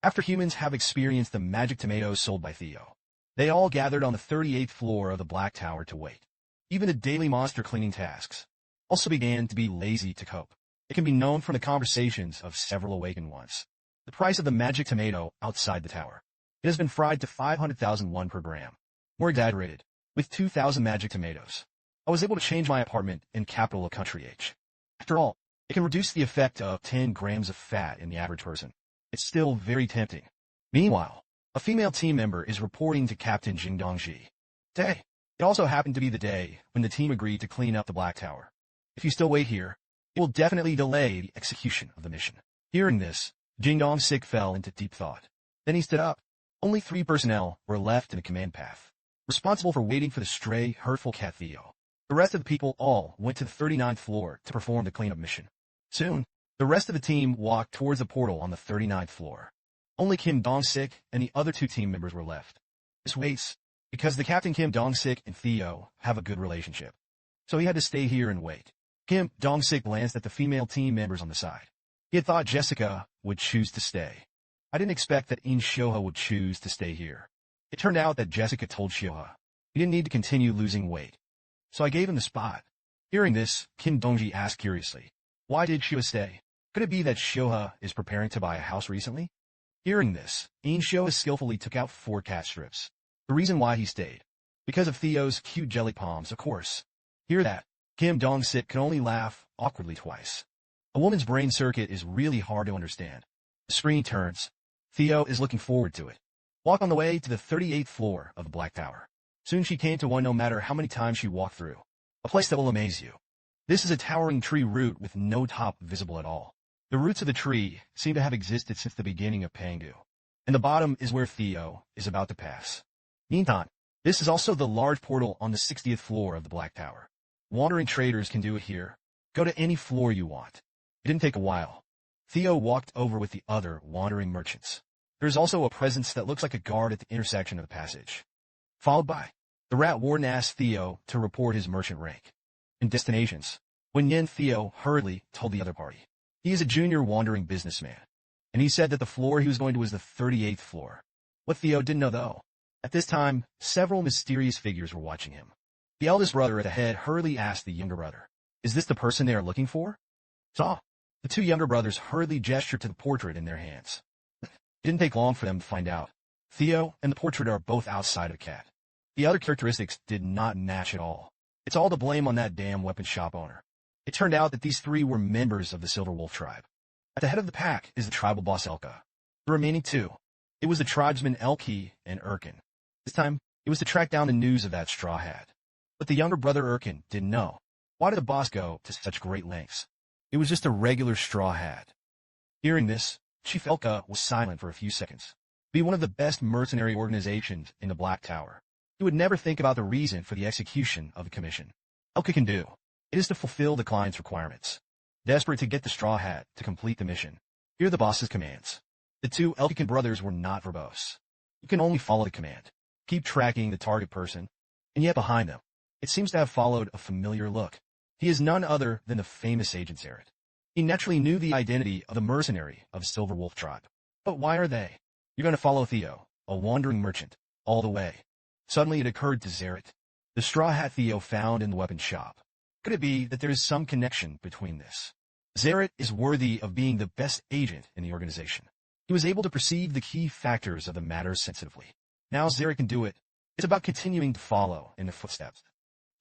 After humans have experienced the magic tomatoes sold by Theo, they all gathered on the 38th floor of the Black Tower to wait. Even the daily monster cleaning tasks also began to be lazy to cope. It can be known from the conversations of several awakened ones. The price of the magic tomato outside the tower. It has been fried to 500,000 won per gram. More exaggerated, with 2,000 magic tomatoes. I was able to change my apartment in capital of country H. After all, it can reduce the effect of 10 grams of fat in the average person. It's still very tempting. Meanwhile, a female team member is reporting to Captain Jingdongji. Today, it also happened to be the day when the team agreed to clean up the Black Tower. If you still wait here, it will definitely delay the execution of the mission. Hearing this, Jingdong-sik fell into deep thought. Then he stood up. Only 3 personnel were left in the command path, responsible for waiting for the stray, hurtful cat Theo. The rest of the people all went to the 39th floor to perform the cleanup mission. Soon, the rest of the team walked towards the portal on the 39th floor. Only Kim Dong-sik and the other 2 team members were left. This waits, because the Captain Kim Dong-sik and Theo have a good relationship. So he had to stay here and wait. Kim Dong-sik glanced at the female team members on the side. He had thought Jessica would choose to stay. I didn't expect that In Shoha would choose to stay here. It turned out that Jessica told Shoha he didn't need to continue losing weight. So I gave him the spot. Hearing this, Kim Dongji asked curiously, why did Shoha stay? Could it be that Shoha is preparing to buy a house recently? Hearing this, Ainshio skillfully took out 4 cat strips. The reason why he stayed. Because of Theo's cute jelly palms, of course. Hear that? Kim Dong-sit could only laugh awkwardly twice. A woman's brain circuit is really hard to understand. The screen turns. Theo is looking forward to it. Walk on the way to the 38th floor of the Black Tower. Soon she came to one no matter how many times she walked through. A place that will amaze you. This is a towering tree root with no top visible at all. The roots of the tree seem to have existed since the beginning of Pangu. And the bottom is where Theo is about to pass. Meantime, this is also the large portal on the 60th floor of the Black Tower. Wandering traders can do it here. Go to any floor you want. It didn't take a while. Theo walked over with the other wandering merchants. There's also a presence that looks like a guard at the intersection of the passage. Followed by, the rat warden asked Theo to report his merchant rank. In destinations, when Yin Theo hurriedly told the other party. He is a junior wandering businessman. And he said that the floor he was going to was the 38th floor. What Theo didn't know though, at this time, several mysterious figures were watching him. The eldest brother at the head hurriedly asked the younger brother, "Is this the person they are looking for?" Saw. The 2 younger brothers hurriedly gestured to the portrait in their hands. It didn't take long for them to find out. Theo and the portrait are both outside of the cat. The other characteristics did not match at all. It's all to blame on that damn weapon shop owner. It turned out that these 3 were members of the Silver Wolf tribe. At the head of the pack is the tribal boss Elka. The remaining 2. It was the tribesmen Elki and Erkin. This time, it was to track down the news of that straw hat. But the younger brother Erkin didn't know. Why did the boss go to such great lengths? It was just a regular straw hat. Hearing this, Chief Elka was silent for a few seconds. Be one of the best mercenary organizations in the Black Tower. He would never think about the reason for the execution of the commission. Elka can do. It is to fulfill the client's requirements. Desperate to get the straw hat to complete the mission. Hear the boss's commands. The 2 Elkican brothers were not verbose. You can only follow the command. Keep tracking the target person. And yet behind them, it seems to have followed a familiar look. He is none other than the famous Agent Zerit. He naturally knew the identity of the mercenary of Silver Wolf tribe. But why are they? You're going to follow Theo, a wandering merchant, all the way. Suddenly it occurred to Zerit. The straw hat Theo found in the weapon shop. Could it be that there is some connection between this? Zerit is worthy of being the best agent in the organization. He was able to perceive the key factors of the matter sensitively. Now Zerit can do it. It's about continuing to follow in the footsteps,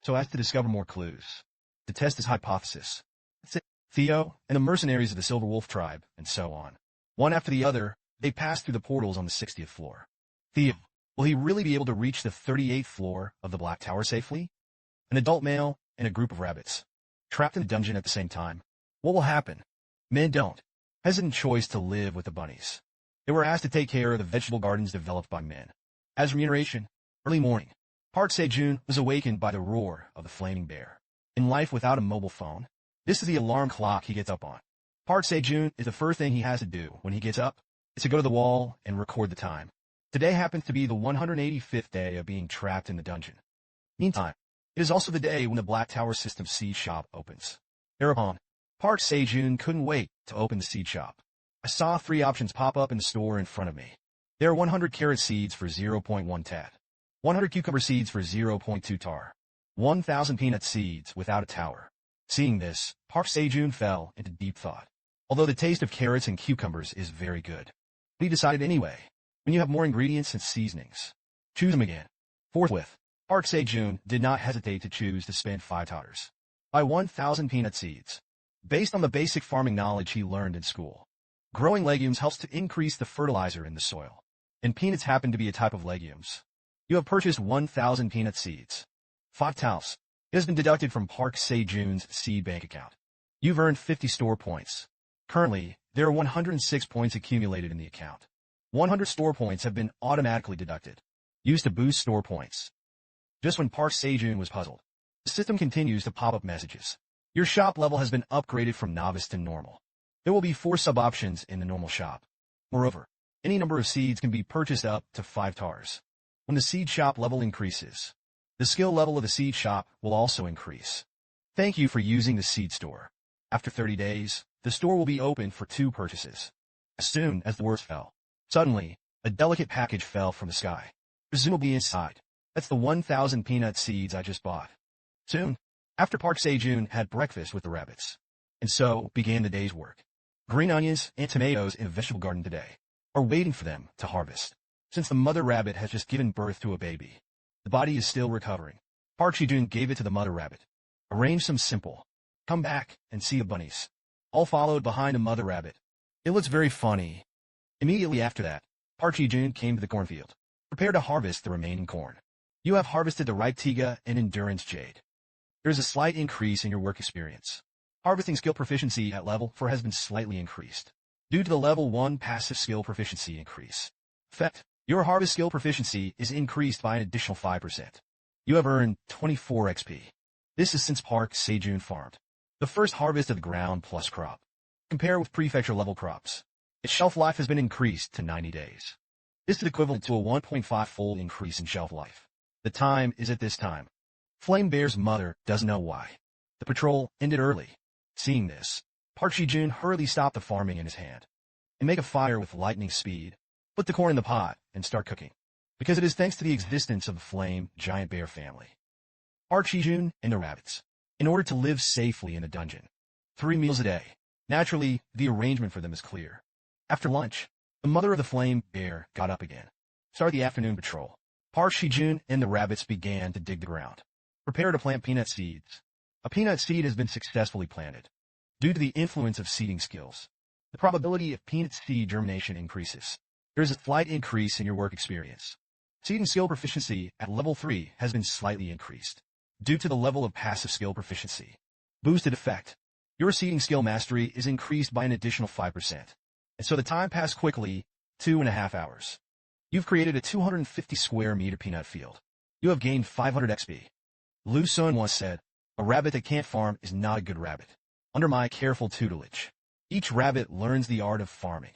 so as to discover more clues. To test his hypothesis. That's it. Theo and the mercenaries of the Silver Wolf tribe, and so on. One after the other, they passed through the portals on the 60th floor. Theo, will he really be able to reach the 38th floor of the Black Tower safely? An adult male and a group of rabbits. Trapped in the dungeon at the same time. What will happen? Men don't. Hesitant choice to live with the bunnies. They were asked to take care of the vegetable gardens developed by men. As remuneration, early morning, Park Sejun was awakened by the roar of the flaming bear. In life without a mobile phone, this is the alarm clock he gets up on. Park Sejun is the first thing he has to do when he gets up, is to go to the wall and record the time. Today happens to be the 185th day of being trapped in the dungeon. Meantime, it is also the day when the Black Tower System seed shop opens. Thereupon, Park Sejun couldn't wait to open the seed shop. I saw 3 options pop up in the store in front of me. There are 100 carrot seeds for 0.1 tat, 100 cucumber seeds for 0.2 tar, 1,000 peanut seeds without a tower. Seeing this, Park Sejun fell into deep thought. Although the taste of carrots and cucumbers is very good. But he decided anyway, when you have more ingredients and seasonings, choose them again. Forthwith, Park Sejun did not hesitate to choose to spend 5 tatters. Buy 1,000 peanut seeds. Based on the basic farming knowledge he learned in school. Growing legumes helps to increase the fertilizer in the soil. And peanuts happen to be a type of legumes. You have purchased 1,000 peanut seeds. 5 taels. It has been deducted from Park Sejun's seed bank account. You've earned 50 store points. Currently, there are 106 points accumulated in the account. 100 store points have been automatically deducted. Used to boost store points. Just when Park Sejun was puzzled, the system continues to pop up messages. Your shop level has been upgraded from novice to normal. There will be 4 sub-options in the normal shop. Moreover, any number of seeds can be purchased up to 5 tars. When the seed shop level increases, the skill level of the seed shop will also increase. Thank you for using the seed store. After 30 days, the store will be open for 2 purchases. As soon as the words fell, suddenly, a delicate package fell from the sky. Presumably inside. That's the 1,000 peanut seeds I just bought. Soon, after Park Sejun had breakfast with the rabbits. And so began the day's work. Green onions and tomatoes in a vegetable garden today. are waiting for them to harvest. Since the mother rabbit has just given birth to a baby, the body is still recovering. Park Sejun gave it to the mother rabbit. Arrange some simple. Come back and see the bunnies. All followed behind the mother rabbit. It looks very funny. Immediately after that, Park Sejun came to the cornfield. Prepare to harvest the remaining corn. You have harvested the ripe Tiga and endurance jade. There is a slight increase in your work experience. Harvesting skill proficiency at level 4 has been slightly increased, due to the level 1 passive skill proficiency increase. Effect: your harvest skill proficiency is increased by an additional 5%. You have earned 24 XP. This is since Park Sejun farmed the first harvest of the ground plus crop. Compare with prefecture level crops. Its shelf life has been increased to 90 days. This is equivalent to a 1.5-fold increase in shelf life. The time is at this time. Flame Bear's mother doesn't know why. The patrol ended early. Seeing this, Park Sejun hurriedly stopped the farming in his hand and make a fire with lightning speed. Put the corn in the pot and start cooking, because it is thanks to the existence of the Flame Giant Bear family. Park Sejun and the rabbits, in order to live safely in the dungeon. 3 meals a day. Naturally, the arrangement for them is clear. After lunch, the mother of the Flame Bear got up again. Started the afternoon patrol. Park Sejun and the rabbits began to dig the ground. Prepare to plant peanut seeds. A peanut seed has been successfully planted. Due to the influence of seeding skills, the probability of peanut seed germination increases. There is a slight increase in your work experience. Seeding skill proficiency at level 3 has been slightly increased, due to the level of passive skill proficiency. Boosted effect: your seeding skill mastery is increased by an additional 5%. And so the time passed quickly, 2.5 hours. You've created a 250 square meter peanut field. You have gained 500 XP. Lu Sun once said, "A rabbit that can't farm is not a good rabbit." Under my careful tutelage, each rabbit learns the art of farming.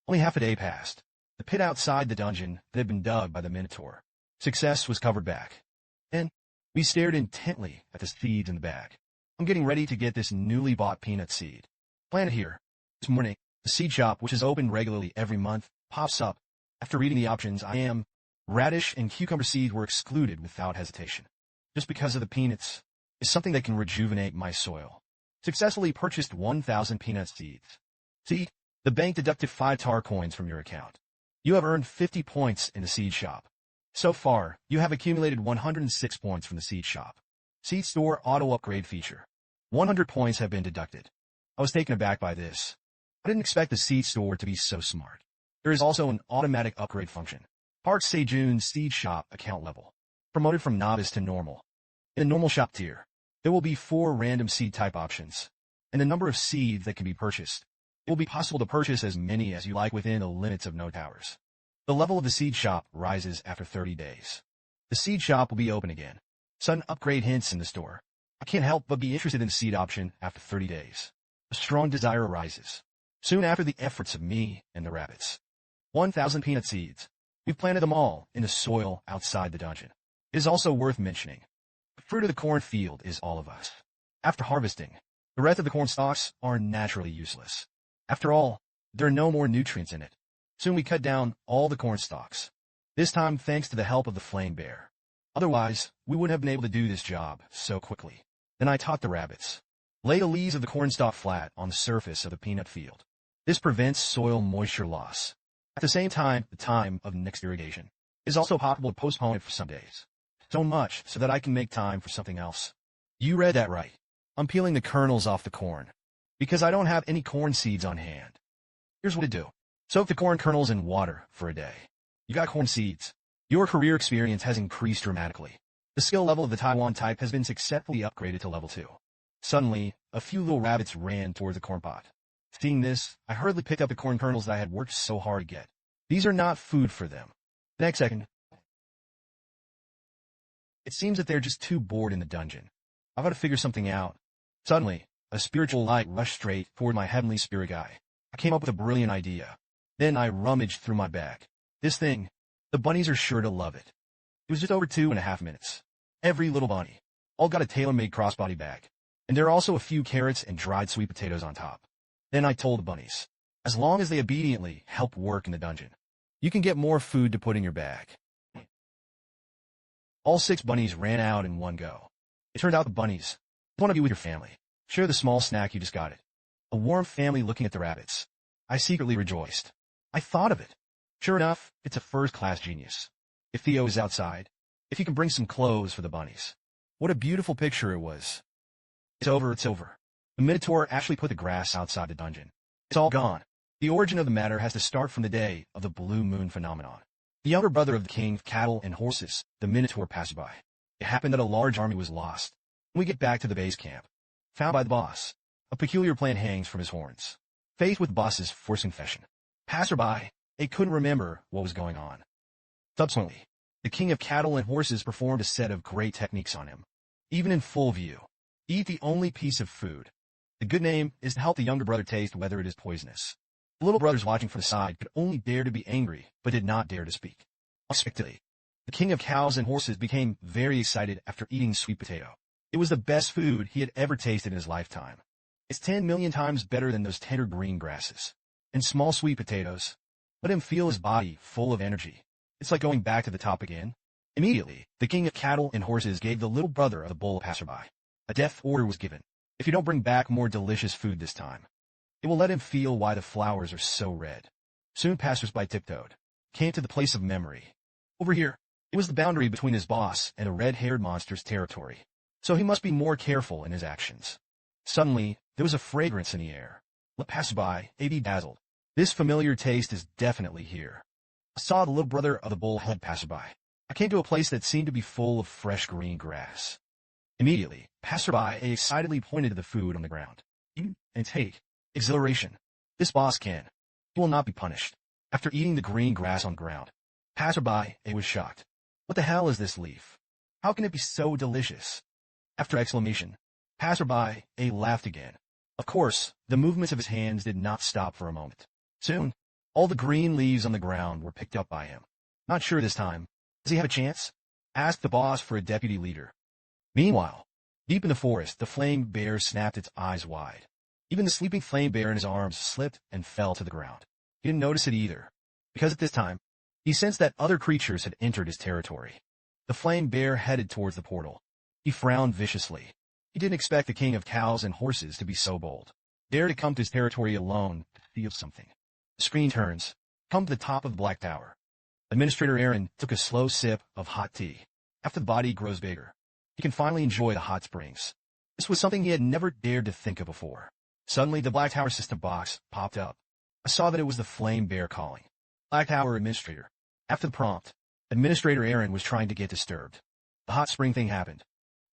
Only half a day passed. The pit outside the dungeon that had been dug by the Minotaur. Success was covered back. Then, we stared intently at the seeds in the bag. I'm getting ready to get this newly bought peanut seed. Planted here. This morning, the seed shop, which is open regularly every month, pops up. After reading the options, radish and cucumber seed were excluded without hesitation. Just because of the peanuts is something that can rejuvenate my soil. Successfully purchased 1,000 peanut seeds. See, the bank deducted 5 tar coins from your account. You have earned 50 points in the seed shop. So far, you have accumulated 106 points from the seed shop. Seed store auto upgrade feature. 100 points have been deducted. I was taken aback by this. I didn't expect the seed store to be so smart. There is also an automatic upgrade function. Park Sejun's seed shop account level. Promoted from novice to normal. In the normal shop tier, there will be 4 random seed type options, and the number of seeds that can be purchased. It will be possible to purchase as many as you like within the limits of no towers. The level of the seed shop rises after 30 days. The seed shop will be open again. Sudden upgrade hints in the store. I can't help but be interested in the seed option after 30 days. A strong desire arises. Soon after the efforts of me and the rabbits. 1,000 peanut seeds. We've planted them all in the soil outside the dungeon. It is also worth mentioning. The fruit of the cornfield is all of us. After harvesting, the rest of the corn stalks are naturally useless. After all, there are no more nutrients in it. Soon we cut down all the corn stalks. This time thanks to the help of the Flame Bear. Otherwise, we wouldn't have been able to do this job so quickly. Then I taught the rabbits. Lay the leaves of the cornstalk flat on the surface of the peanut field. This prevents soil moisture loss. At the same time, the time of next irrigation is also possible to postpone it for some days. So much so that I can make time for something else. You read that right. I'm peeling the kernels off the corn, because I don't have any corn seeds on hand. Here's what to do. Soak the corn kernels in water for a day. You got corn seeds. Your career experience has increased dramatically. The skill level of the Taiwan type has been successfully upgraded to level 2. Suddenly, a few little rabbits ran toward the corn pot. Seeing this, I hurriedly picked up the corn kernels that I had worked so hard to get. These are not food for them. The next second, it seems that they're just too bored in the dungeon. I've got to figure something out. Suddenly, a spiritual light rushed straight toward my heavenly spirit guy. I came up with a brilliant idea. Then I rummaged through my bag. This thing, the bunnies are sure to love it. It was just over 2.5 minutes. Every little bunny. All got a tailor-made crossbody bag. And there are also a few carrots and dried sweet potatoes on top. Then I told the bunnies, as long as they obediently help work in the dungeon, you can get more food to put in your bag. All 6 bunnies ran out in one go. It turned out the bunnies want to be with your family. Share the small snack you just got it. A warm family looking at the rabbits. I secretly rejoiced. I thought of it. Sure enough, it's a first-class genius. If Theo is outside, if he can bring some clothes for the bunnies. What a beautiful picture it was. It's over, it's over. The Minotaur actually put the grass outside the dungeon. It's all gone. The origin of the matter has to start from the day of the blue moon phenomenon. The younger brother of the king of cattle and horses, the Minotaur, passed by. It happened that a large army was lost. When we get back to the base camp, found by the boss, a peculiar plant hangs from his horns. Faced with the boss's forced confession, passerby, they couldn't remember what was going on. Subsequently, the king of cattle and horses performed a set of great techniques on him. Even in full view, eat the only piece of food. The good name is to help the younger brother taste whether it is poisonous. The little brothers watching from the side could only dare to be angry, but did not dare to speak. Unexpectedly, the king of cows and horses became very excited after eating sweet potato. It was the best food he had ever tasted in his lifetime. It's 10 million times better than those tender green grasses. And small sweet potatoes. Let him feel his body full of energy. It's like going back to the top again. Immediately, the king of cattle and horses gave the little brother of the bull a passerby. A death order was given. If you don't bring back more delicious food this time, it will let him feel why the flowers are so red. Soon passers-by tiptoed, came to the place of memory. Over here, it was the boundary between his boss and a red-haired monster's territory. So he must be more careful in his actions. Suddenly, there was a fragrance in the air. Let passerby, be dazzled. This familiar taste is definitely here. I saw the little brother of the bull head passerby. I came to a place that seemed to be full of fresh green grass. Immediately, passerby excitedly pointed to the food on the ground. Eat and take. Exhilaration. This boss can. He will not be punished. After eating the green grass on the ground, passerby was shocked. What the hell is this leaf? How can it be so delicious? After exclamation, passerby laughed again. Of course, the movements of his hands did not stop for a moment. Soon, all the green leaves on the ground were picked up by him. Not sure this time. Does he have a chance? Asked the boss for a deputy leader. Meanwhile, deep in the forest, the flame bear snapped its eyes wide. Even the sleeping flame bear in his arms slipped and fell to the ground. He didn't notice it either, because at this time, he sensed that other creatures had entered his territory. The flame bear headed towards the portal. He frowned viciously. He didn't expect the king of cows and horses to be so bold. Dare to come to his territory alone to steal something. The screen turns. Come to the top of the Black Tower. Administrator Aaron took a slow sip of hot tea. After the body grows bigger, he can finally enjoy the hot springs. This was something he had never dared to think of before. Suddenly, the Black Tower system box popped up. I saw that it was the flame bear calling. Black Tower Administrator. After the prompt, Administrator Aaron was trying to get disturbed. The hot spring thing happened.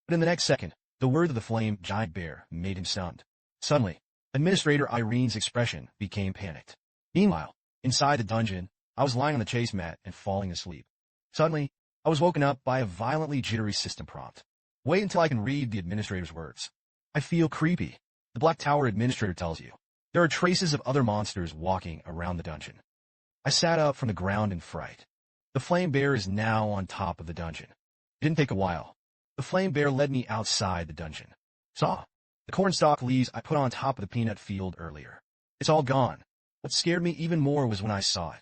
But in the next second, the word of the flame giant bear made him stunned. Suddenly, Administrator Irene's expression became panicked. Meanwhile, inside the dungeon, I was lying on the chase mat and falling asleep. Suddenly, I was woken up by a violently jittery system prompt. Wait until I can read the administrator's words. I feel creepy. The Black Tower Administrator tells you. There are traces of other monsters walking around the dungeon. I sat up from the ground in fright. The flame bear is now on top of the dungeon. It didn't take a while. The flame bear led me outside the dungeon. Saw the cornstalk leaves I put on top of the peanut field earlier. It's all gone. What scared me even more was when I saw it.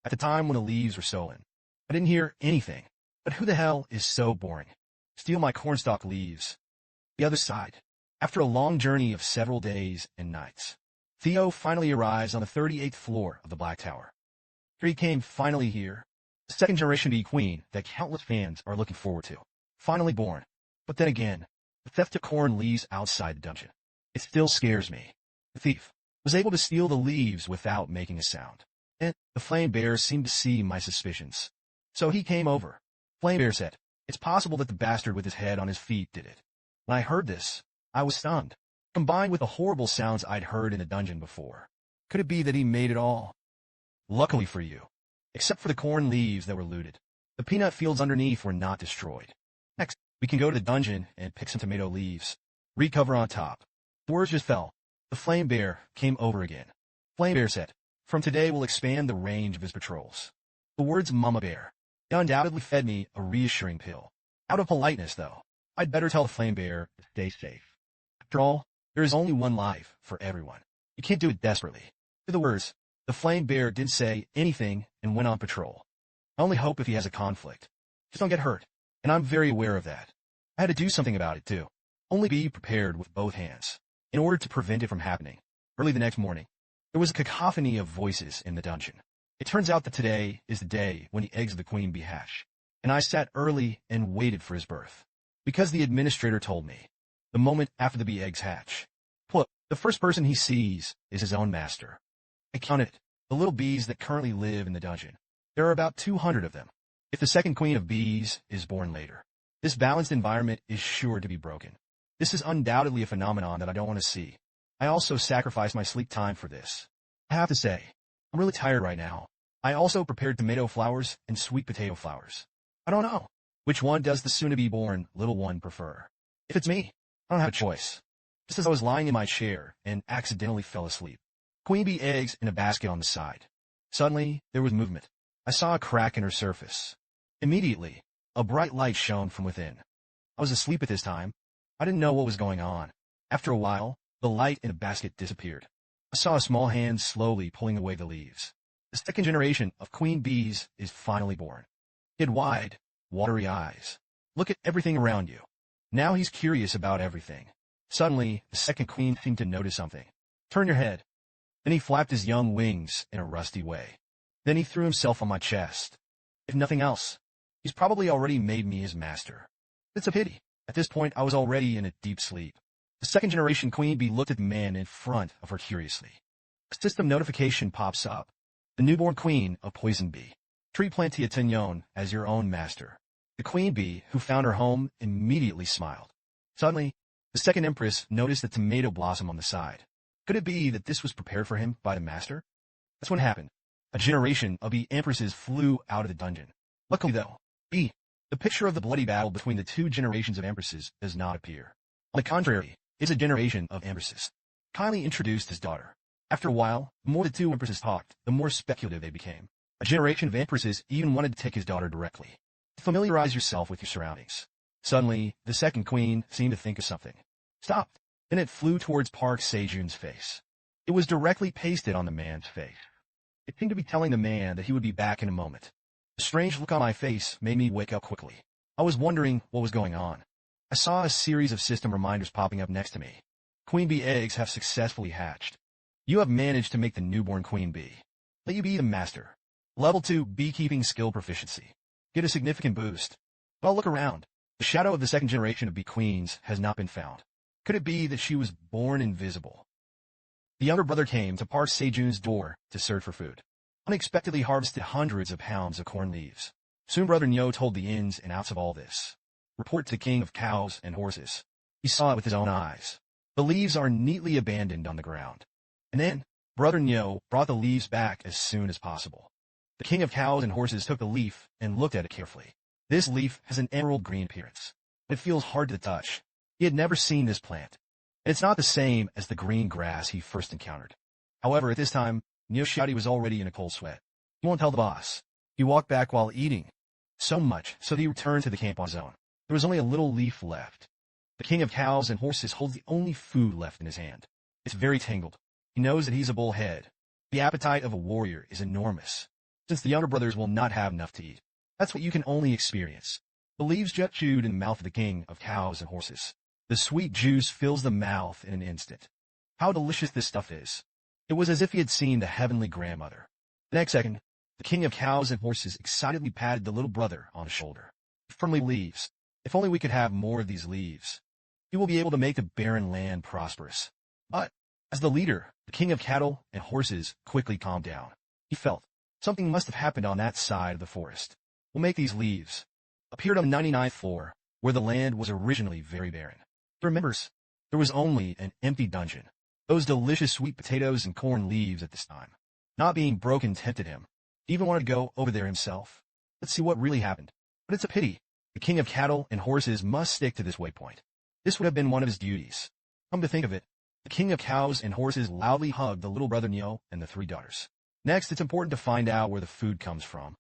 At the time when the leaves were stolen, I didn't hear anything. But who the hell is so boring? Steal my cornstalk leaves. The other side. After a long journey of several days and nights, Theo finally arrives on the 38th floor of the Black Tower. Here he came finally here. The second generation bee queen that countless fans are looking forward to. Finally born. But then again, the theft of corn leaves outside the dungeon. It still scares me. The thief was able to steal the leaves without making a sound. And the flame bear seemed to see my suspicions. So he came over. Flame bear said, it's possible that the bastard with his head on his feet did it. When I heard this, I was stunned, combined with the horrible sounds I'd heard in the dungeon before. Could it be that he made it all? Luckily for you, except for the corn leaves that were looted, the peanut fields underneath were not destroyed. Next, we can go to the dungeon and pick some tomato leaves. Recover on top. The words just fell. The flame bear came over again. Flame bear said, from today we'll expand the range of his patrols. The words Mama Bear. It undoubtedly fed me a reassuring pill. Out of politeness, though, I'd better tell the flame bear to stay safe. After all, there is only one life for everyone. You can't do it desperately. To the words, the flame bear didn't say anything and went on patrol. I only hope if he has a conflict. Just don't get hurt, and I'm very aware of that. I had to do something about it, too. Only be prepared with both hands, in order to prevent it from happening. Early the next morning, there was a cacophony of voices in the dungeon. It turns out that today is the day when the eggs of the queen bee hatch, and I sat early and waited for his birth. Because the administrator told me, the moment after the bee eggs hatch, the first person he sees is his own master. I counted the little bees that currently live in the dungeon. There are about 200 of them. If the second queen of bees is born later, this balanced environment is sure to be broken. This is undoubtedly a phenomenon that I don't want to see. I also sacrificed my sleep time for this. I have to say, I'm really tired right now. I also prepared tomato flowers and sweet potato flowers. I don't know. Which one does the soon-to-be-born little one prefer? If it's me, I don't have a choice. Just as I was lying in my chair and accidentally fell asleep. Queen bee eggs in a basket on the side. Suddenly, there was movement. I saw a crack in her surface. Immediately, a bright light shone from within. I was asleep at this time. I didn't know what was going on. After a while, the light in the basket disappeared. I saw a small hand slowly pulling away the leaves. The second generation of queen bees is finally born. He had wide, watery eyes. Look at everything around you. Now he's curious about everything. Suddenly, the second queen seemed to notice something. Turn your head. Then he flapped his young wings in a rusty way. Then he threw himself on my chest. If nothing else, he's probably already made me his master. It's a pity. At this point, I was already in a deep sleep. The second generation queen bee looked at the man in front of her curiously. A system notification pops up. The newborn queen of poison bee. Treat Plantiatignon as your own master. The queen bee, who found her home, immediately smiled. Suddenly, the second empress noticed the tomato blossom on the side. Could it be that this was prepared for him by the master? That's what happened. A generation of bee empresses flew out of the dungeon. Luckily though, the picture of the bloody battle between the two generations of empresses does not appear. On the contrary, it's a generation of empresses. Kindly introduced his daughter. After a while, the more the two empresses talked, the more speculative they became. A generation of empresses even wanted to take his daughter directly. Familiarize yourself with your surroundings. Suddenly, the second queen seemed to think of something. Stopped. Then it flew towards Park Sejun's face. It was directly pasted on the man's face. It seemed to be telling the man that he would be back in a moment. The strange look on my face made me wake up quickly. I was wondering what was going on. I saw a series of system reminders popping up next to me. Queen bee eggs have successfully hatched. You have managed to make the newborn queen bee. Let you be the master. Level 2 beekeeping skill proficiency. Get a significant boost. Well, look around. The shadow of the second generation of bee queens has not been found. Could it be that she was born invisible? The younger brother came to Park Sejun's door to search for food. Unexpectedly harvested hundreds of pounds of corn leaves. Soon Brother Nyo told the ins and outs of all this. Report to the king of cows and horses. He saw it with his own eyes. The leaves are neatly abandoned on the ground. And then, Brother Nyo brought the leaves back as soon as possible. The king of cows and horses took the leaf and looked at it carefully. This leaf has an emerald green appearance. It feels hard to touch. He had never seen this plant. And it's not the same as the green grass he first encountered. However, at this time, Nyoshadi was already in a cold sweat. He won't tell the boss. He walked back while eating. So much, so that he returned to the camp on his own. There was only a little leaf left. The king of cows and horses holds the only food left in his hand. It's very tangled. He knows that he's a bullhead. The appetite of a warrior is enormous, since the younger brothers will not have enough to eat. That's what you can only experience. The leaves just chewed in the mouth of the king of cows and horses. The sweet juice fills the mouth in an instant. How delicious this stuff is. It was as if he had seen the heavenly grandmother. The next second, the king of cows and horses excitedly patted the little brother on the shoulder. Firmly leaves. If only we could have more of these leaves. He will be able to make the barren land prosperous. But, as the leader, the king of cattle and horses quickly calmed down. He felt something must have happened on that side of the forest. We'll make these leaves. Appeared on the 99th floor, where the land was originally very barren. He remembers, there was only an empty dungeon. Those delicious sweet potatoes and corn leaves at this time. Not being broken tempted him. He even wanted to go over there himself. Let's see what really happened. But it's a pity. The king of cattle and horses must stick to this waypoint. This would have been one of his duties. Come to think of it, the king of cows and horses loudly hugged the little brother Nyo and the three daughters. Next, it's important to find out where the food comes from.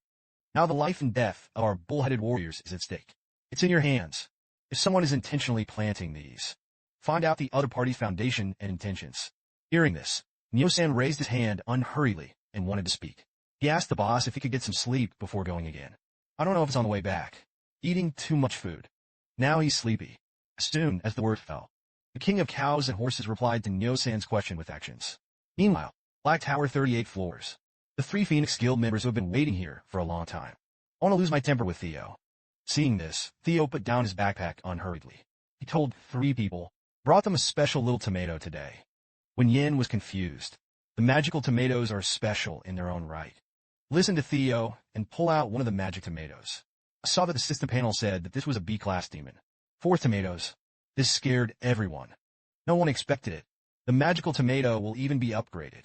Now the life and death of our bull-headed warriors is at stake. It's in your hands. If someone is intentionally planting these, find out the other party's foundation and intentions. Hearing this, Nyo-san raised his hand unhurriedly and wanted to speak. He asked the boss if he could get some sleep before going again. I don't know if it's on the way back. Eating too much food. Now he's sleepy. As soon as the word fell, the king of cows and horses replied to Nyo-san's question with actions. Meanwhile, Black Tower 38 floors. The 3 Phoenix Guild members who have been waiting here for a long time. I want to lose my temper with Theo. Seeing this, Theo put down his backpack unhurriedly. He told 3 people, brought them a special little tomato today. When Yin was confused, the magical tomatoes are special in their own right. Listen to Theo and pull out one of the magic tomatoes. I saw that the system panel said that this was a B-class demon. 4 tomatoes. This scared everyone. No one expected it. The magical tomato will even be upgraded.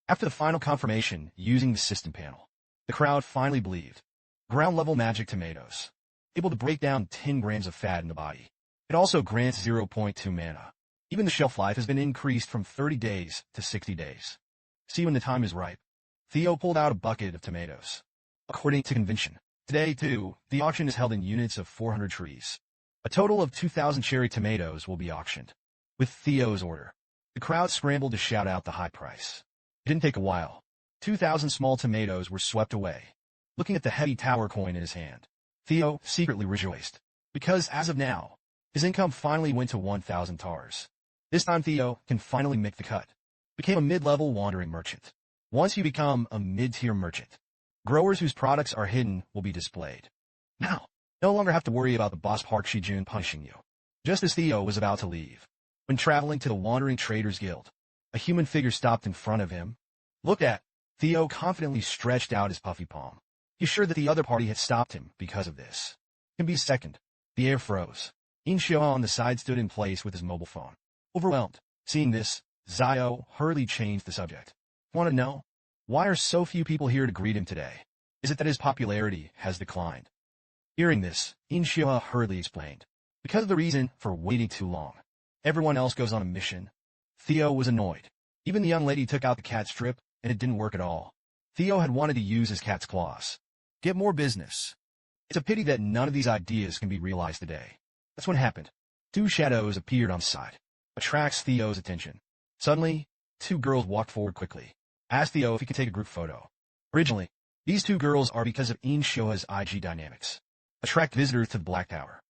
After the final confirmation using the system panel, the crowd finally believed. Ground-level magic tomatoes. Able to break down 10 grams of fat in the body. It also grants 0.2 mana. Even the shelf life has been increased from 30 days to 60 days. See when the time is ripe. Theo pulled out a bucket of tomatoes. According to convention, today, too, the auction is held in units of 400 trees. A total of 2,000 cherry tomatoes will be auctioned. With Theo's order, the crowd scrambled to shout out the high price. It didn't take a while. 2,000 small tomatoes were swept away. Looking at the heavy tower coin in his hand, Theo secretly rejoiced, because as of now, his income finally went to 1,000 tars. This time Theo can finally make the cut. Became a mid-level wandering merchant. Once you become a mid-tier merchant, growers whose products are hidden will be displayed. Now, no longer have to worry about the boss Park Sejun punishing you. Just as Theo was about to leave, when traveling to the Wandering Traders Guild, a human figure stopped in front of him. Looked at, Theo confidently stretched out his puffy palm. He's sure that the other party had stopped him because of this. Can be second. The air froze. Inshio on the side stood in place with his mobile phone. Overwhelmed. Seeing this, Zio hurriedly changed the subject. Want to know? Why are so few people here to greet him today? Is it that his popularity has declined? Hearing this, Inshio hurriedly explained. Because of the reason for waiting too long. Everyone else goes on a mission. Theo was annoyed. Even the young lady took out the cat strip, and it didn't work at all. Theo had wanted to use his cat's claws. Get more business. It's a pity that none of these ideas can be realized today. That's what happened. 2 shadows appeared on the side. Attracts Theo's attention. Suddenly, 2 girls walked forward quickly. Asked Theo if he could take a group photo. Originally, these 2 girls are because of Inshio's IG dynamics. Attract visitors to the Black Tower.